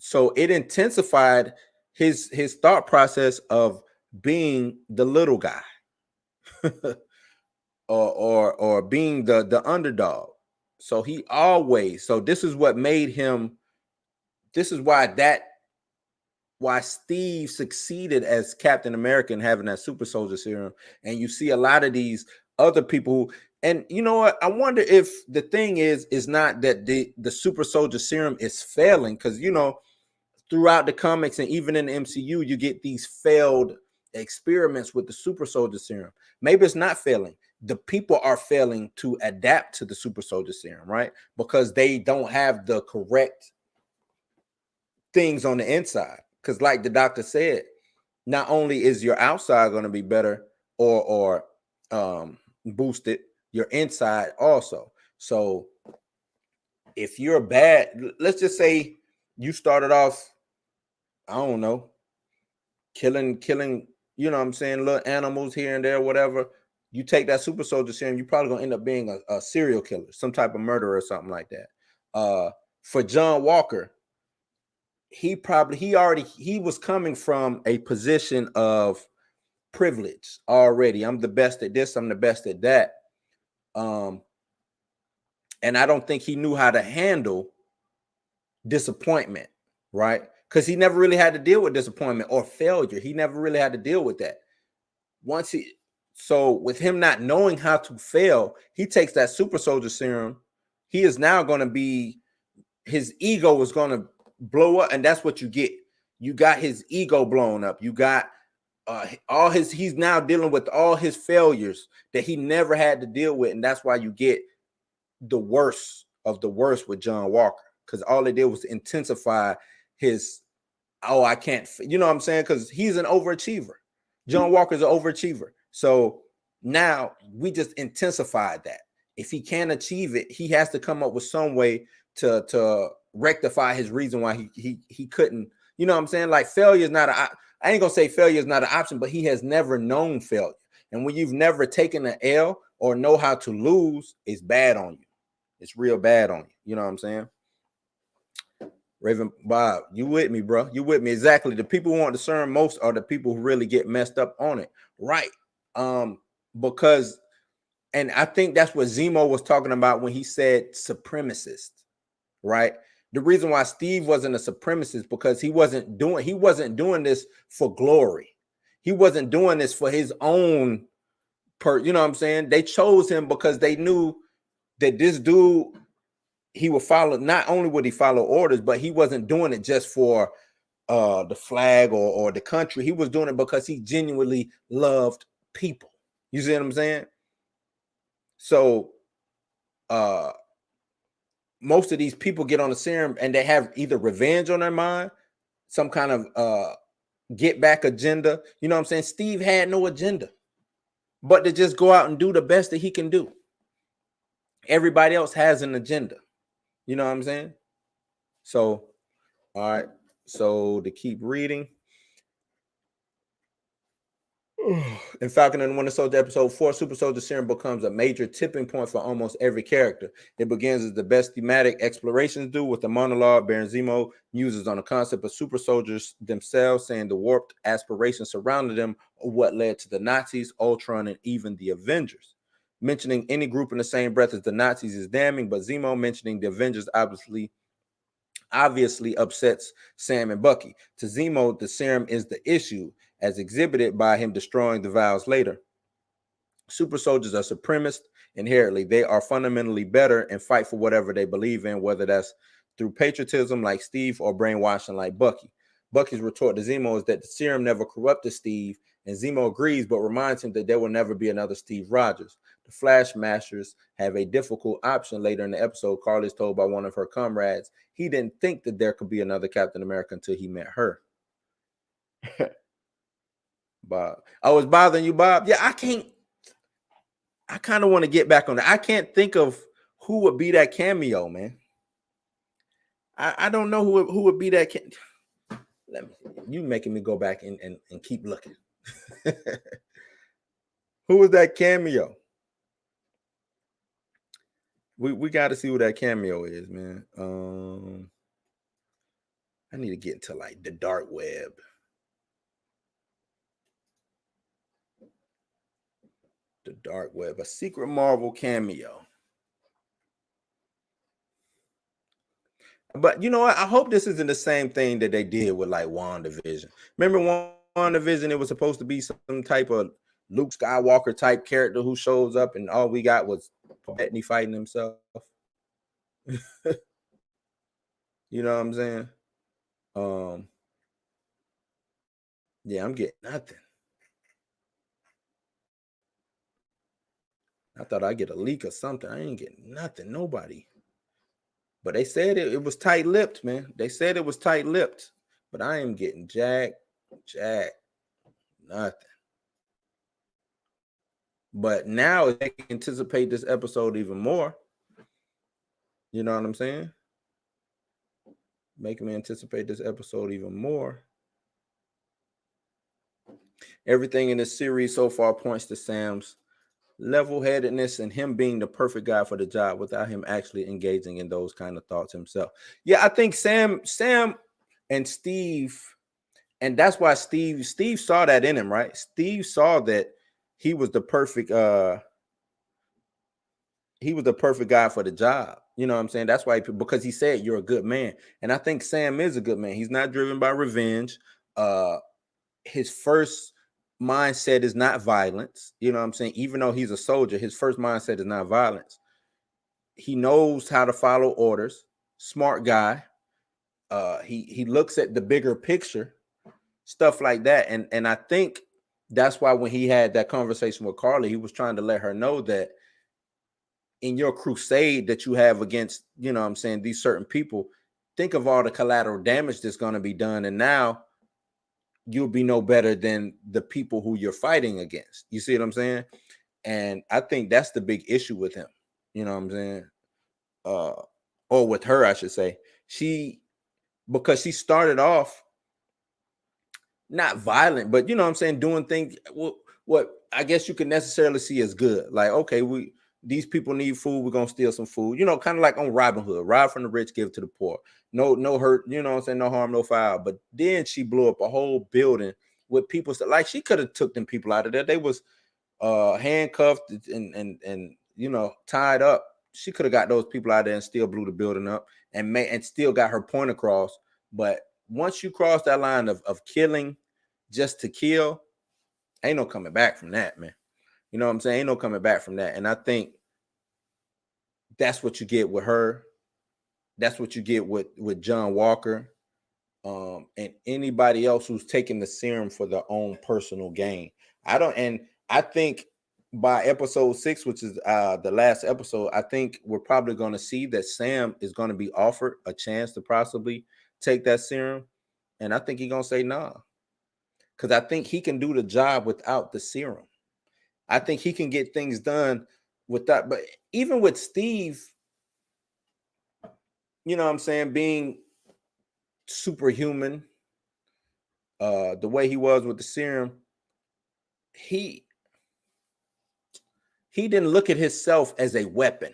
So it intensified his thought process of being the little guy or being the underdog. So this is what made him, this is why Steve succeeded as Captain America and having that super soldier serum. And you see a lot of these other people and you know what? I wonder if the thing is not that the super soldier serum is failing, because throughout the comics and even in the MCU, you get these failed experiments with the super soldier serum. Maybe it's not failing. The people are failing to adapt to the super soldier serum, right? Because they don't have the correct things on the inside. Because like the doctor said, not only is your outside going to be better or boosted, your inside also. So if you're bad, let's just say you started off, I don't know, killing, you know what I'm saying, little animals here and there, whatever. You take that super soldier serum, you're probably gonna end up being a serial killer, some type of murderer or something like that. For John Walker, he was coming from a position of privilege already. I'm the best at this, I'm the best at that. And I don't think he knew how to handle disappointment, right? Because he never really had to deal with disappointment or failure. He never really had to deal with that. So with him not knowing how to fail, he takes that super soldier serum. He is now going to be, his ego is going to blow up, and that's what you get. You got his ego blown up. You got he's now dealing with all his failures that he never had to deal with, and that's why you get the worst of the worst with John Walker, because all it did was intensify his, I can't, you know what I'm saying? Because he's an overachiever. John Walker's an overachiever. So now we just intensified that. If he can't achieve it, he has to come up with some way to rectify his reason why he couldn't. You know what I'm saying? Like failure is not I ain't gonna say failure is not an option, but he has never known failure. And when you've never taken an L or know how to lose, it's bad on you. It's real bad on you. You know what I'm saying? Raven Bob, you with me, bro? You with me? Exactly. The people who want to discern most are the people who really get messed up on it, right? Because, and I think that's what Zemo was talking about when he said supremacist, right? The reason why Steve wasn't a supremacist because he wasn't doing this for glory. He wasn't doing this for his own you know what I'm saying? They chose him because they knew that this dude, he would follow, not only would he follow orders, but he wasn't doing it just for the flag or the country. He was doing it because he genuinely loved people. You see what I'm saying? So most of these people get on the serum and they have either revenge on their mind, some kind of get back agenda. You know what I'm saying? Steve had no agenda, but to just go out and do the best that he can do. Everybody else has an agenda. You know what I'm saying? So, all right. So to keep reading. In Falcon and the Winter Soldier episode 4, Super Soldier Serum becomes a major tipping point for almost every character. It begins as the best thematic explorations do with the monologue Baron Zemo uses on the concept of super soldiers themselves, saying the warped aspirations surrounding them are what led to the Nazis, Ultron, and even the Avengers. Mentioning any group in the same breath as the Nazis is damning, but Zemo mentioning the Avengers obviously upsets Sam and Bucky. To Zemo, the serum is the issue, as exhibited by him destroying the vials later. Super soldiers are supremacist inherently. They are fundamentally better and fight for whatever they believe in, whether that's through patriotism like Steve or brainwashing like Bucky. Bucky's retort to Zemo is that the serum never corrupted Steve, and Zemo agrees but reminds him that there will never be another Steve Rogers. The Flash Masters have a difficult option later in the episode. Carl is told by one of her comrades he didn't think that there could be another Captain America until he met her. Bob, I was bothering you, Bob. Yeah, I kind of want to get back on that. I can't think of who would be that cameo, man. I don't know who would be that. You making me go back and keep looking. Who was that cameo? We got to see who that cameo is, man. I need to get into like the dark web. The dark web, a secret Marvel cameo. But you know what? I hope this isn't the same thing that they did with like WandaVision. Remember WandaVision? It was supposed to be some type of Luke Skywalker type character who shows up, and all we got was Bettany fighting himself. You know what I'm saying? Yeah, I'm getting nothing. I thought I'd get a leak or something. I ain't getting nothing. Nobody. But they said it was tight-lipped, man. They said it was tight-lipped. But I am getting jack, nothing. But now I can anticipate this episode even more. You know what I'm saying? Making me anticipate this episode even more. Everything in this series so far points to Sam's level-headedness and him being the perfect guy for the job without him actually engaging in those kind of thoughts himself. Yeah, I think Sam and Steve, and that's why Steve saw that in him, right? Steve saw that he was the perfect guy for the job. You know what I'm saying? That's why because he said you're a good man. And I think Sam is a good man. He's not driven by revenge. His first mindset is not violence. You know what I'm saying? Even though he's a soldier, his first mindset is not violence. He knows how to follow orders. Smart guy. He looks at the bigger picture, stuff like that. And I think that's why when he had that conversation with Carly, he was trying to let her know that in your crusade that you have against, you know what I'm saying, these certain people, think of all the collateral damage that's going to be done. And now you'll be no better than the people who you're fighting against. You see what I'm saying? And I think that's the big issue with him. You know what I'm saying? or with her, I should say. Because she started off not violent, but you know what I'm saying, doing things what I guess you can necessarily see as good. Like, okay, these people need food, we're gonna steal some food, you know, kind of like on Robin Hood, rob from the rich, give to the poor. No hurt, you know what I'm saying, no harm, no foul. But then she blew up a whole building with people like she could have took them people out of there. They was handcuffed and you know, tied up. She could have got those people out there and still blew the building up and still got her point across. But once you cross that line of killing just to kill, ain't no coming back from that, man. You know what I'm saying? Ain't no coming back from that. And I think that's what you get with her. That's what you get with John Walker, and anybody else who's taking the serum for their own personal gain. I think by episode 6, which is the last episode, I think we're probably going to see that Sam is going to be offered a chance to possibly take that serum, and I think he's going to say nah, because I think he can do the job without the serum. I think he can get things done without. But even with Steve, you know what I'm saying, being superhuman, the way he was with the serum, he didn't look at himself as a weapon,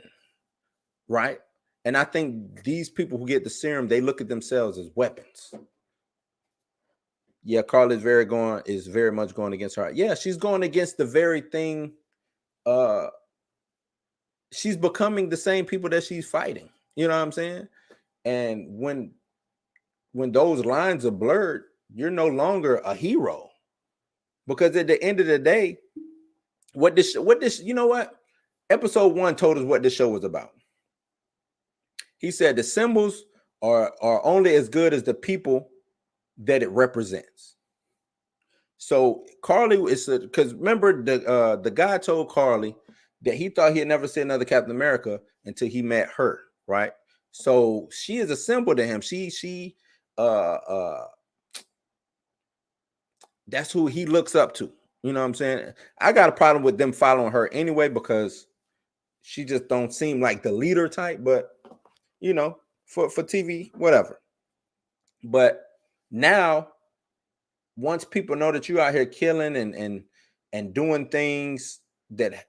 right? And I think these people who get the serum, they look at themselves as weapons. Yeah, Carla is very much going against her. Yeah, she's going against the very thing. She's becoming the same people that she's fighting. You know what I'm saying? And when those lines are blurred, you're no longer a hero. Because at the end of the day, you know what? Episode 1 told us what this show was about. He said the symbols are only as good as the people that it represents. So Carly is because remember the guy told Carly that he thought he'd never see another Captain America until he met her, right? So she is a symbol to him. She that's who he looks up to. You know what I'm saying? I got a problem with them following her anyway because she just don't seem like the leader type, but you know, for TV, whatever. But now, once people know that you out here killing and doing things that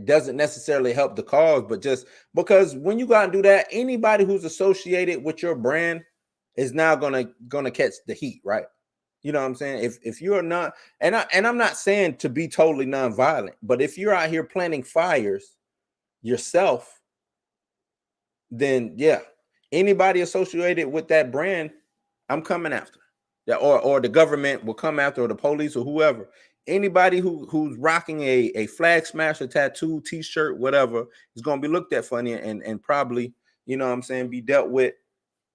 doesn't necessarily help the cause, but just because when you go out and do that, anybody who's associated with your brand is now gonna catch the heat, right? You know what I'm saying? If you're not, and I'm not saying to be totally nonviolent, but if you're out here planting fires yourself, then yeah, anybody associated with that brand, I'm coming after. Yeah, or the government will come after, or the police, or whoever. Anybody who's rocking a flag smasher tattoo, t-shirt, whatever, is gonna be looked at funny and probably, you know what I'm saying, be dealt with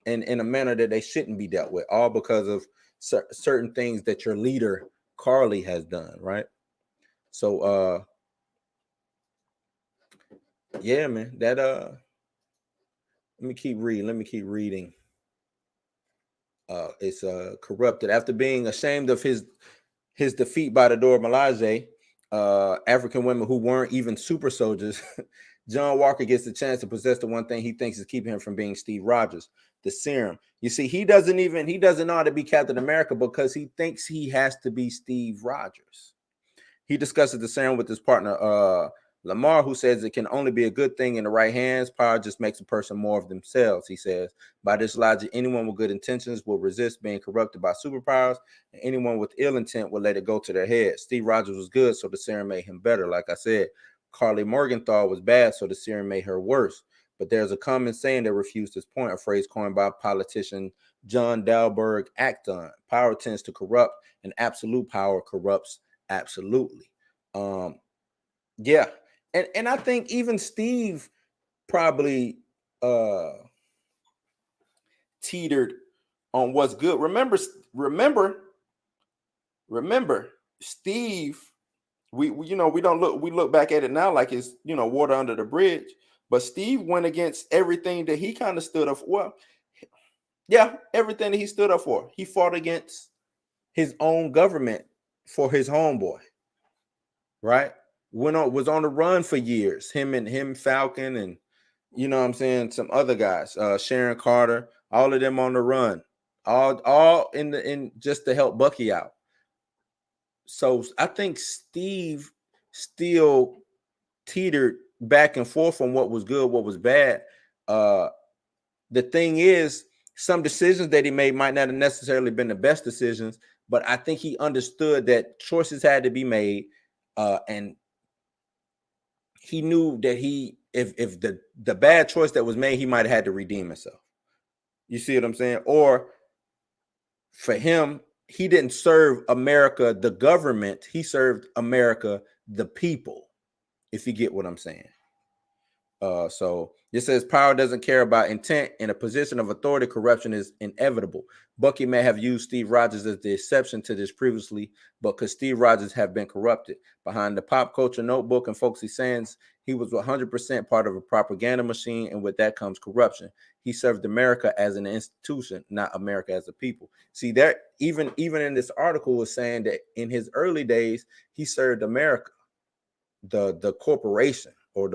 in a manner that they shouldn't be dealt with, all because of certain things that your leader Carly has done, right? So yeah, man, that let me keep reading. It's corrupted after being ashamed of his defeat by the Dora Milaje, African women who weren't even super soldiers. John Walker gets the chance to possess the one thing he thinks is keeping him from being Steve Rogers, the serum. You see, he doesn't know how to be Captain America because he thinks he has to be Steve Rogers. He discusses the serum with his partner, Lamar, who says it can only be a good thing in the right hands. Power just makes a person more of themselves, he says. By this logic, anyone with good intentions will resist being corrupted by superpowers, and anyone with ill intent will let it go to their head. Steve Rogers was good, so the serum made him better. Like I said, Carly Morgenthau was bad, so the serum made her worse. But there's a common saying that refutes this point, a phrase coined by politician John Dalberg Acton. Power tends to corrupt, and absolute power corrupts absolutely. Yeah. And I think even Steve probably teetered on what's good. Remember, Steve, we look back at it now like it's, water under the bridge, but Steve went against everything that he kind of stood up for. Well, yeah, everything that he stood up for. He fought against his own government for his homeboy, right? Was on the run for years. Him Falcon You know what I'm saying? Some other guys, Sharon Carter, all of them on the run, all in just to help Bucky out. So I think Steve still teetered back and forth on what was good, what was bad. The thing is, some decisions that he made might not have necessarily been the best decisions, but I think he understood that choices had to be made, and he knew that if the bad choice that was made, he might have had to redeem himself. You see what I'm saying? Or for him, he didn't serve America, the government. He served America, the people. If you get what I'm saying. So it says power doesn't care about intent. In a position of authority, corruption is inevitable. Bucky may have used Steve Rogers as the exception to this previously, but could Steve Rogers have been corrupted? Behind the pop culture notebook and folksy sayings, he was 100% part of a propaganda machine, and with that comes corruption. He served America as an institution, not America as a people. See, that even in this article was saying that in his early days, he served America, the corporation, or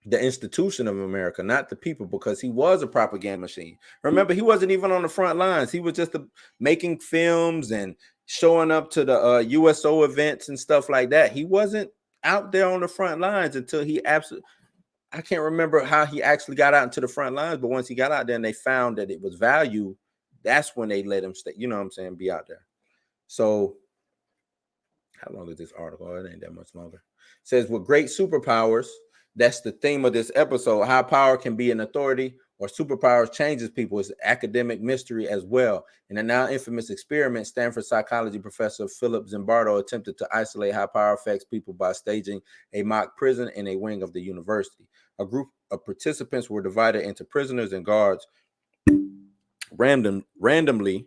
the institution of America, not the people, because he was a propaganda machine. Remember, he wasn't even on the front lines. He was just making films and showing up to the USO events and stuff like that. He wasn't out there on the front lines until he absolutely, I can't remember how he actually got out into the front lines, but once he got out there and they found that it was value, that's when they let him stay, you know what I'm saying, be out there. So how long is this article? Oh, it ain't that much longer. It says, with great superpowers, that's the theme of this episode. How power can be an authority or superpowers changes people is academic mystery as well. In a now infamous experiment, Stanford psychology professor Philip Zimbardo attempted to isolate how power affects people by staging a mock prison in a wing of the university. A group of participants were divided into prisoners and guards randomly,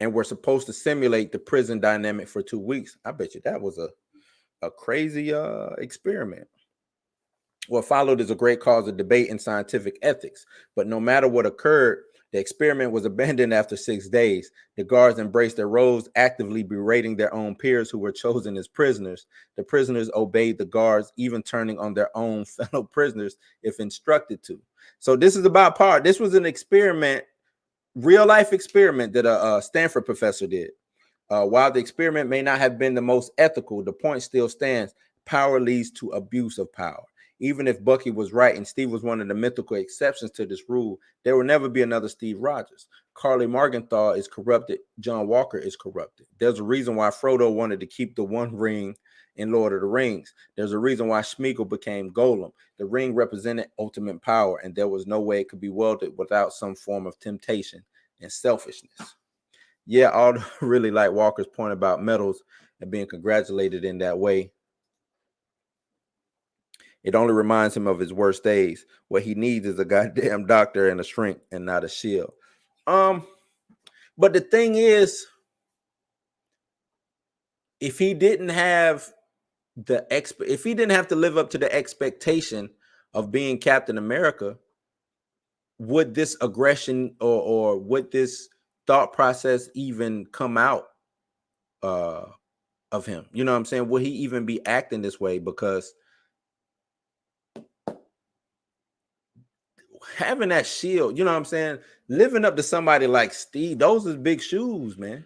and were supposed to simulate the prison dynamic for 2 weeks. I bet you that was a crazy experiment. What followed is a great cause of debate in scientific ethics, but no matter what occurred, the experiment was abandoned after 6 days. The guards embraced their roles, actively berating their own peers who were chosen as prisoners. The prisoners obeyed the guards, even turning on their own fellow prisoners if instructed to. So this is about power. This was an experiment, real life experiment that a Stanford professor did. While the experiment may not have been the most ethical, the point still stands. Power leads to abuse of power. Even if Bucky was right and Steve was one of the mythical exceptions to this rule, there will never be another Steve Rogers. Carly Morgenthau is corrupted. John Walker is corrupted. There's a reason why Frodo wanted to keep the One Ring in Lord of the Rings. There's a reason why Smeagol became Golem. The ring represented ultimate power, and there was no way it could be wielded without some form of temptation and selfishness. Yeah, I really like Walker's point about medals and being congratulated in that way. It only reminds him of his worst days. What he needs is a goddamn doctor and a shrink and not a shield. But the thing is, if he didn't have if he didn't have to live up to the expectation of being Captain America, would this aggression or would this thought process even come out of him? You know what I'm saying? Would he even be acting this way? Because having that shield, you know what I'm saying? Living up to somebody like Steve, those are big shoes, man.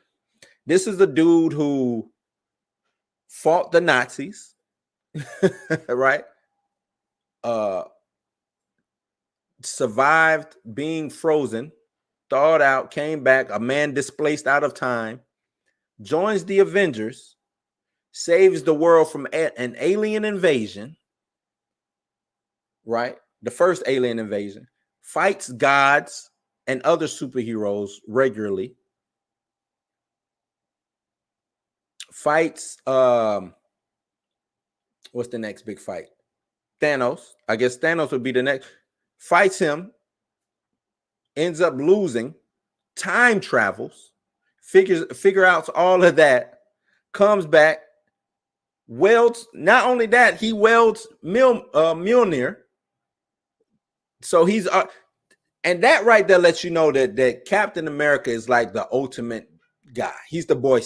This is the dude who fought the Nazis, right? Survived being frozen, thawed out, came back, a man displaced out of time, joins the Avengers, saves the world from an alien invasion, right? The first alien invasion, fights gods and other superheroes regularly, fights what's the next big fight? Thanos. I guess Thanos would be the next. Fights him, ends up losing, time travels, figure out all of that, comes back, welds. Not only that, he welds Mjolnir. So he's and that right there lets you know that Captain America is like the ultimate guy. He's the boy.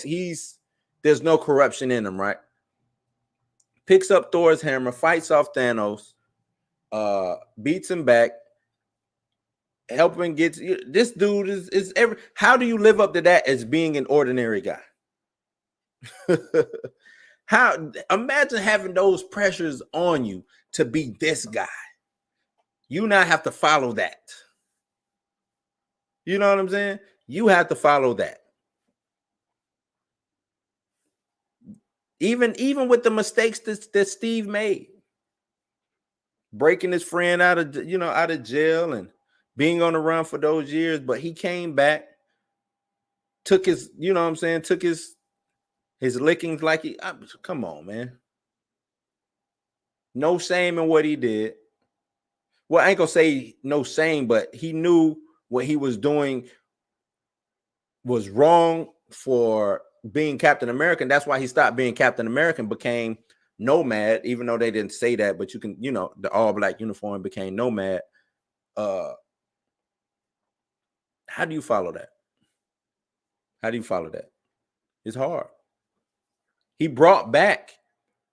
There's no corruption in him, right? picks up Thor's hammer, fights off Thanos, beats him back, helping gets this dude is every. How do you live up to that as being an ordinary guy? How imagine having those pressures on you to be this guy. You not have to follow that. You know what I'm saying? You have to follow that. Even with the mistakes that Steve made, breaking his friend out of jail and being on the run for those years, but he came back, took his, took his lickings like come on, man. No shame in what he did. Well, I ain't gonna say no shame, but he knew what he was doing was wrong for being Captain America. That's why he stopped being Captain America and became Nomad, even though they didn't say that, but you can, the all black uniform became Nomad. How do you follow that? How do you follow that? It's hard. He brought back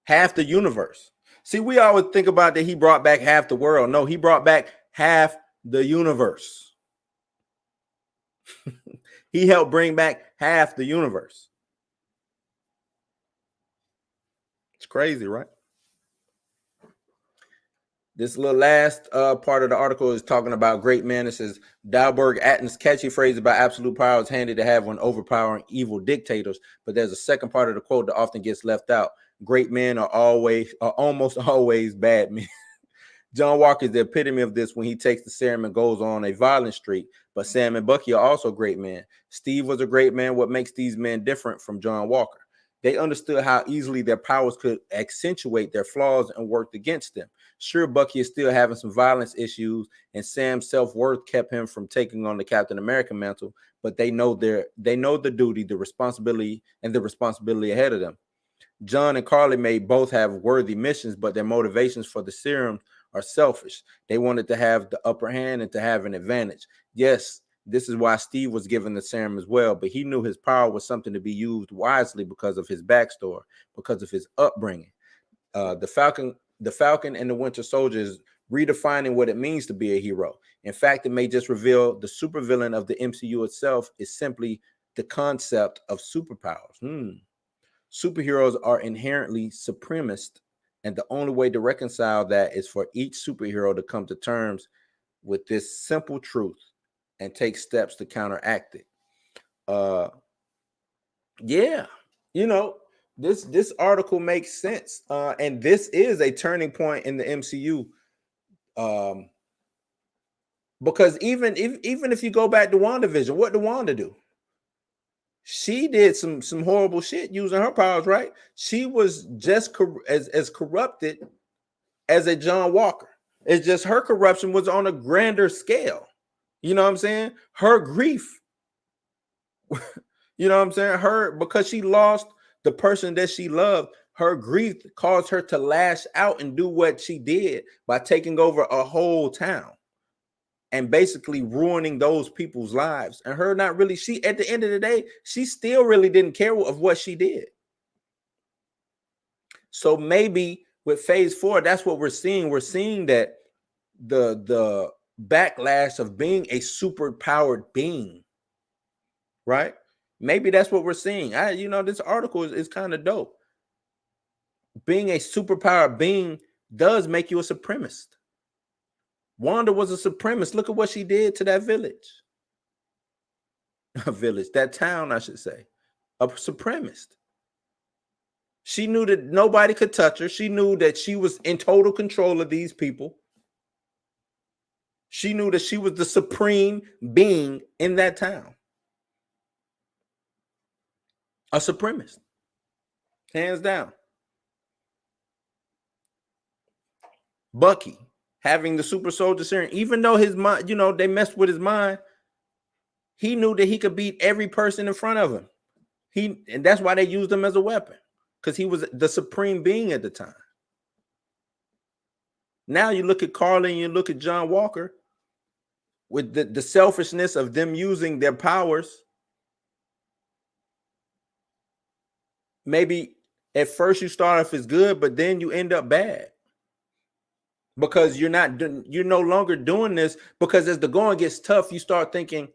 half the universe. See, we always think about that he brought back half the world. No, he brought back half the universe. He helped bring back half the universe. It's crazy, right? This little last part of the article is talking about great men. It says Dalberg Atten's catchy phrase about absolute power is handy to have when overpowering evil dictators. But there's a second part of the quote that often gets left out. Great men are almost always bad men. John Walker is the epitome of this when he takes the serum and goes on a violent streak. But Sam and Bucky are also great men. Steve was a great man. What makes these men different from John Walker? They understood how easily their powers could accentuate their flaws and worked against them. Sure, Bucky is still having some violence issues, and Sam's self-worth kept him from taking on the Captain America mantle, but they know the duty, the responsibility ahead of them. John and Carly may both have worthy missions, but their motivations for the serum are selfish. They wanted to have the upper hand and to have an advantage. Yes, this is why Steve was given the serum as well, but he knew his power was something to be used wisely because of his backstory, because of his upbringing. The Falcon and the Winter Soldier is redefining what it means to be a hero. In fact, it may just reveal the supervillain of the MCU itself is simply the concept of superpowers. Superheroes are inherently supremacist, and the only way to reconcile that is for each superhero to come to terms with this simple truth and take steps to counteract it. Yeah, this article makes sense, and this is a turning point in the MCU, because even if you go back to WandaVision, what did Wanda do? She did some horrible shit using her powers, right? She was just as corrupted as a John Walker. It's just her corruption was on a grander scale. You know what I'm saying? Her grief, you know what I'm saying? Because she lost the person that she loved, her grief caused her to lash out and do what she did by taking over a whole town and basically ruining those people's lives. And her not really, at the end of the day, she still really didn't care of what she did. So maybe with phase 4, that's what we're seeing. We're seeing that the backlash of being a super powered being, right? Maybe that's what we're seeing. This article is kind of dope. Being a superpowered being does make you a supremacist. Wanda was a supremacist. Look at what she did to that village. That town, I should say. A supremacist. She knew that nobody could touch her. She knew that she was in total control of these people. She knew that she was the supreme being in that town. A supremacist. Hands down. Bucky having the super soldier serum, even though his mind, they messed with his mind, he knew that he could beat every person in front of him. And that's why they used him as a weapon, because he was the supreme being at the time. Now you look at Carly and you look at John Walker with the selfishness of them using their powers. Maybe At first you start off as good, but then you end up bad. Because you're no longer doing this, because as the going gets tough, you start thinking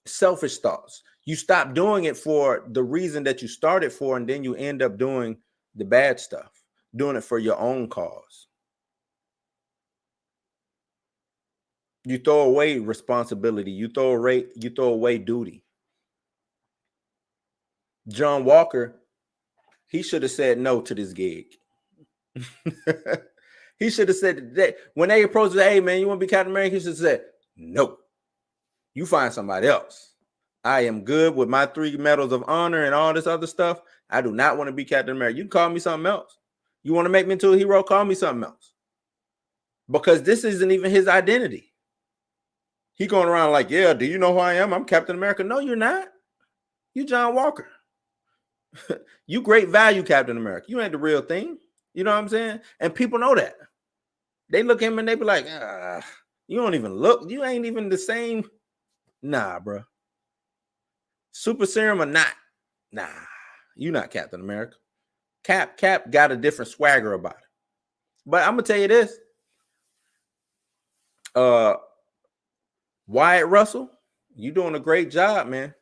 selfish thoughts. You stop doing it for the reason that you started for, and then you end up doing the bad stuff, doing it for your own cause. You throw away responsibility. You throw away duty. John Walker, he should have said no to this gig. He should have said that when they approached, hey man, you want to be Captain America? He should have said, no, you find somebody else. I am good with my 3 medals of honor and all this other stuff. I do not want to be Captain America. You can call me something else. You want to make me into a hero? Call me something else. Because this isn't even his identity. He going around like, yeah, do you know who I am? I'm Captain America. No, you're not. You John Walker. You great value Captain America. You ain't the real thing. You know what I'm saying? And people know that. They look at him and they be like, you don't even look. You ain't even the same. Nah, bro. Super serum or not? Nah, you not Captain America. Cap got a different swagger about it. But I'm gonna tell you this. Wyatt Russell, you doing a great job, man.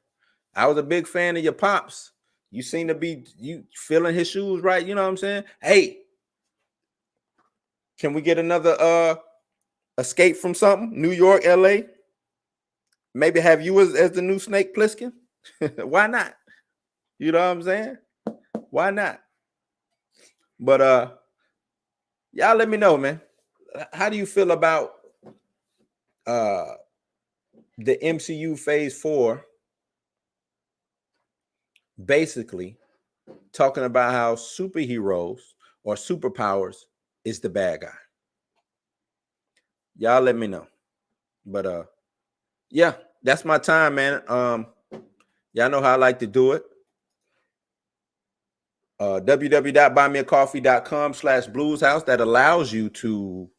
I was a big fan of your pops. You seem to be you filling his shoes right. You know what I'm saying? Hey, can we get another Escape from something? New York, LA. Maybe have you as the new Snake Plissken? Why not? You know what I'm saying? Why not? But y'all let me know, man. How do you feel about the MCU Phase 4 basically talking about how superheroes or superpowers is the bad guy? Y'all let me know. But yeah, that's my time, man. Y'all know how I like to do it. www.buymeacoffee.com/blueshouse. That allows you to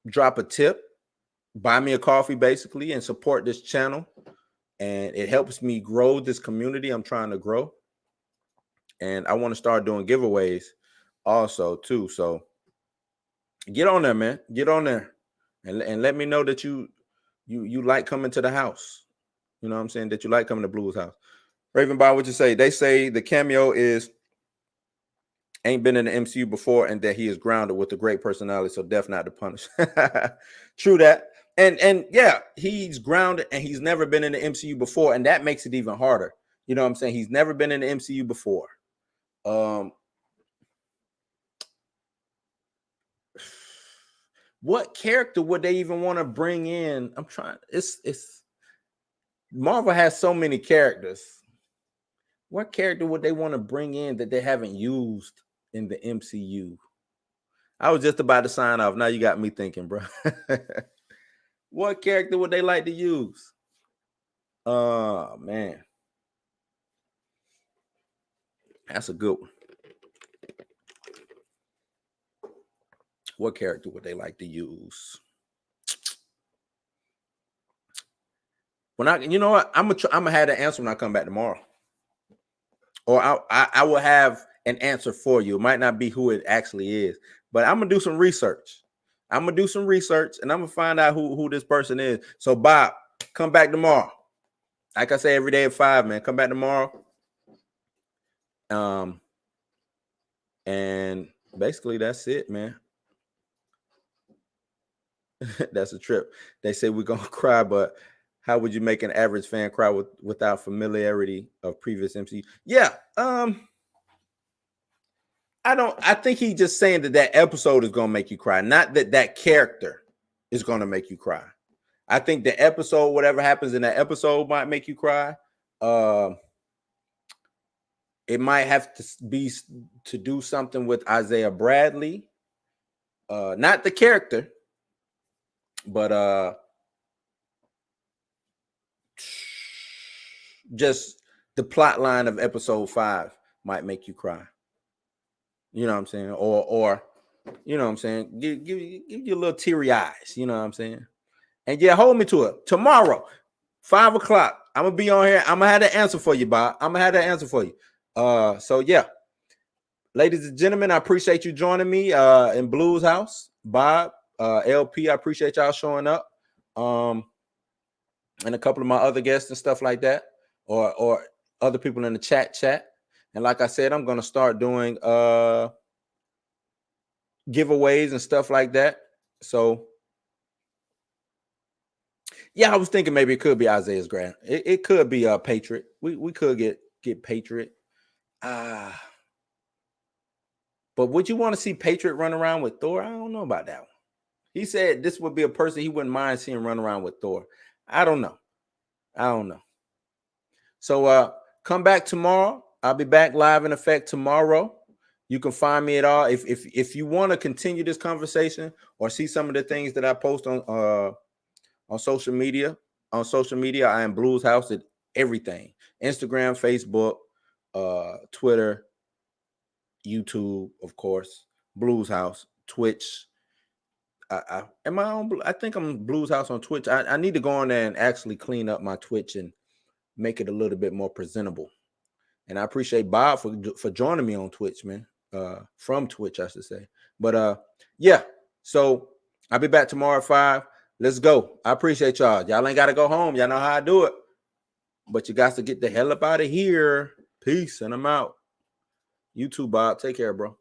drop a tip, buy me a coffee basically, and support this channel. And it helps me grow this community I'm trying to grow. And I want to start doing giveaways also too. So get on there, man. Get on there and let me know that you like coming to the house. You know what I'm saying? That you like coming to Blues House. Raven Bar, what you say? They say the cameo ain't been in the MCU before and that he is grounded with a great personality, so death not to punish. True that. And yeah, he's grounded and he's never been in the MCU before, and that makes it even harder. You know what I'm saying? He's never been in the MCU before. What character would they even want to bring in? I'm trying. It's Marvel has so many characters. What character would they want to bring in that they haven't used in the MCU? I was just about to sign off. Now you got me thinking, bro. What character would they like to use? Oh, man. That's a good one. What character would they like to use? You know what? I'm gonna have the answer when I come back tomorrow. Or I will have an answer for you. It might not be who it actually is, but I'm gonna do some research. I'm gonna do some research and I'm gonna find out who this person is. So Bob, come back tomorrow. Like I say every day at 5, man. Come back tomorrow. And basically that's it, man. That's a trip. They say we're gonna cry, but how would you make an average fan cry without familiarity of previous MCU? Yeah, I think he's just saying that episode is gonna make you cry, not that character is gonna make you cry. I think the episode, whatever happens in that episode, might make you cry. It might have to be to do something with Isaiah Bradley, not the character, but just the plot line of episode 5 might make you cry. You know what I'm saying? Or you know what I'm saying? Give you a little teary eyes. You know what I'm saying? And yeah, hold me to it. Tomorrow, 5 o'clock, I'm gonna be on here. I'm gonna have the answer for you, Bob. I'm gonna have the answer for you. So yeah, ladies and gentlemen, I appreciate you joining me in Blues House. Bob, LP, I appreciate y'all showing up. And a couple of my other guests and stuff like that, or other people in the chat. And like I said, I'm gonna start doing giveaways and stuff like that. So yeah, I was thinking maybe it could be Isaiah's grant. It could be a Patriot. We could get Patriot. But would you want to see Patriot run around with Thor? I don't know about that one. He said this would be a person he wouldn't mind seeing run around with Thor. I don't know. So come back tomorrow. I'll be back live in effect tomorrow. You can find me at all. If you want to continue this conversation or see some of the things that I post on social media. On social media, I am Blues House at everything: Instagram, Facebook, Twitter, YouTube, of course, Blues House, Twitch. I think I'm Blues House on Twitch. I need to go on there and actually clean up my Twitch and make it a little bit more presentable. And I appreciate Bob for joining me on Twitch, man. From Twitch, I should say. But yeah. So I'll be back tomorrow at 5. Let's go. I appreciate y'all. Y'all ain't got to go home. Y'all know how I do it. But you got to get the hell up out of here. Peace. And I'm out. You too, Bob. Take care, bro.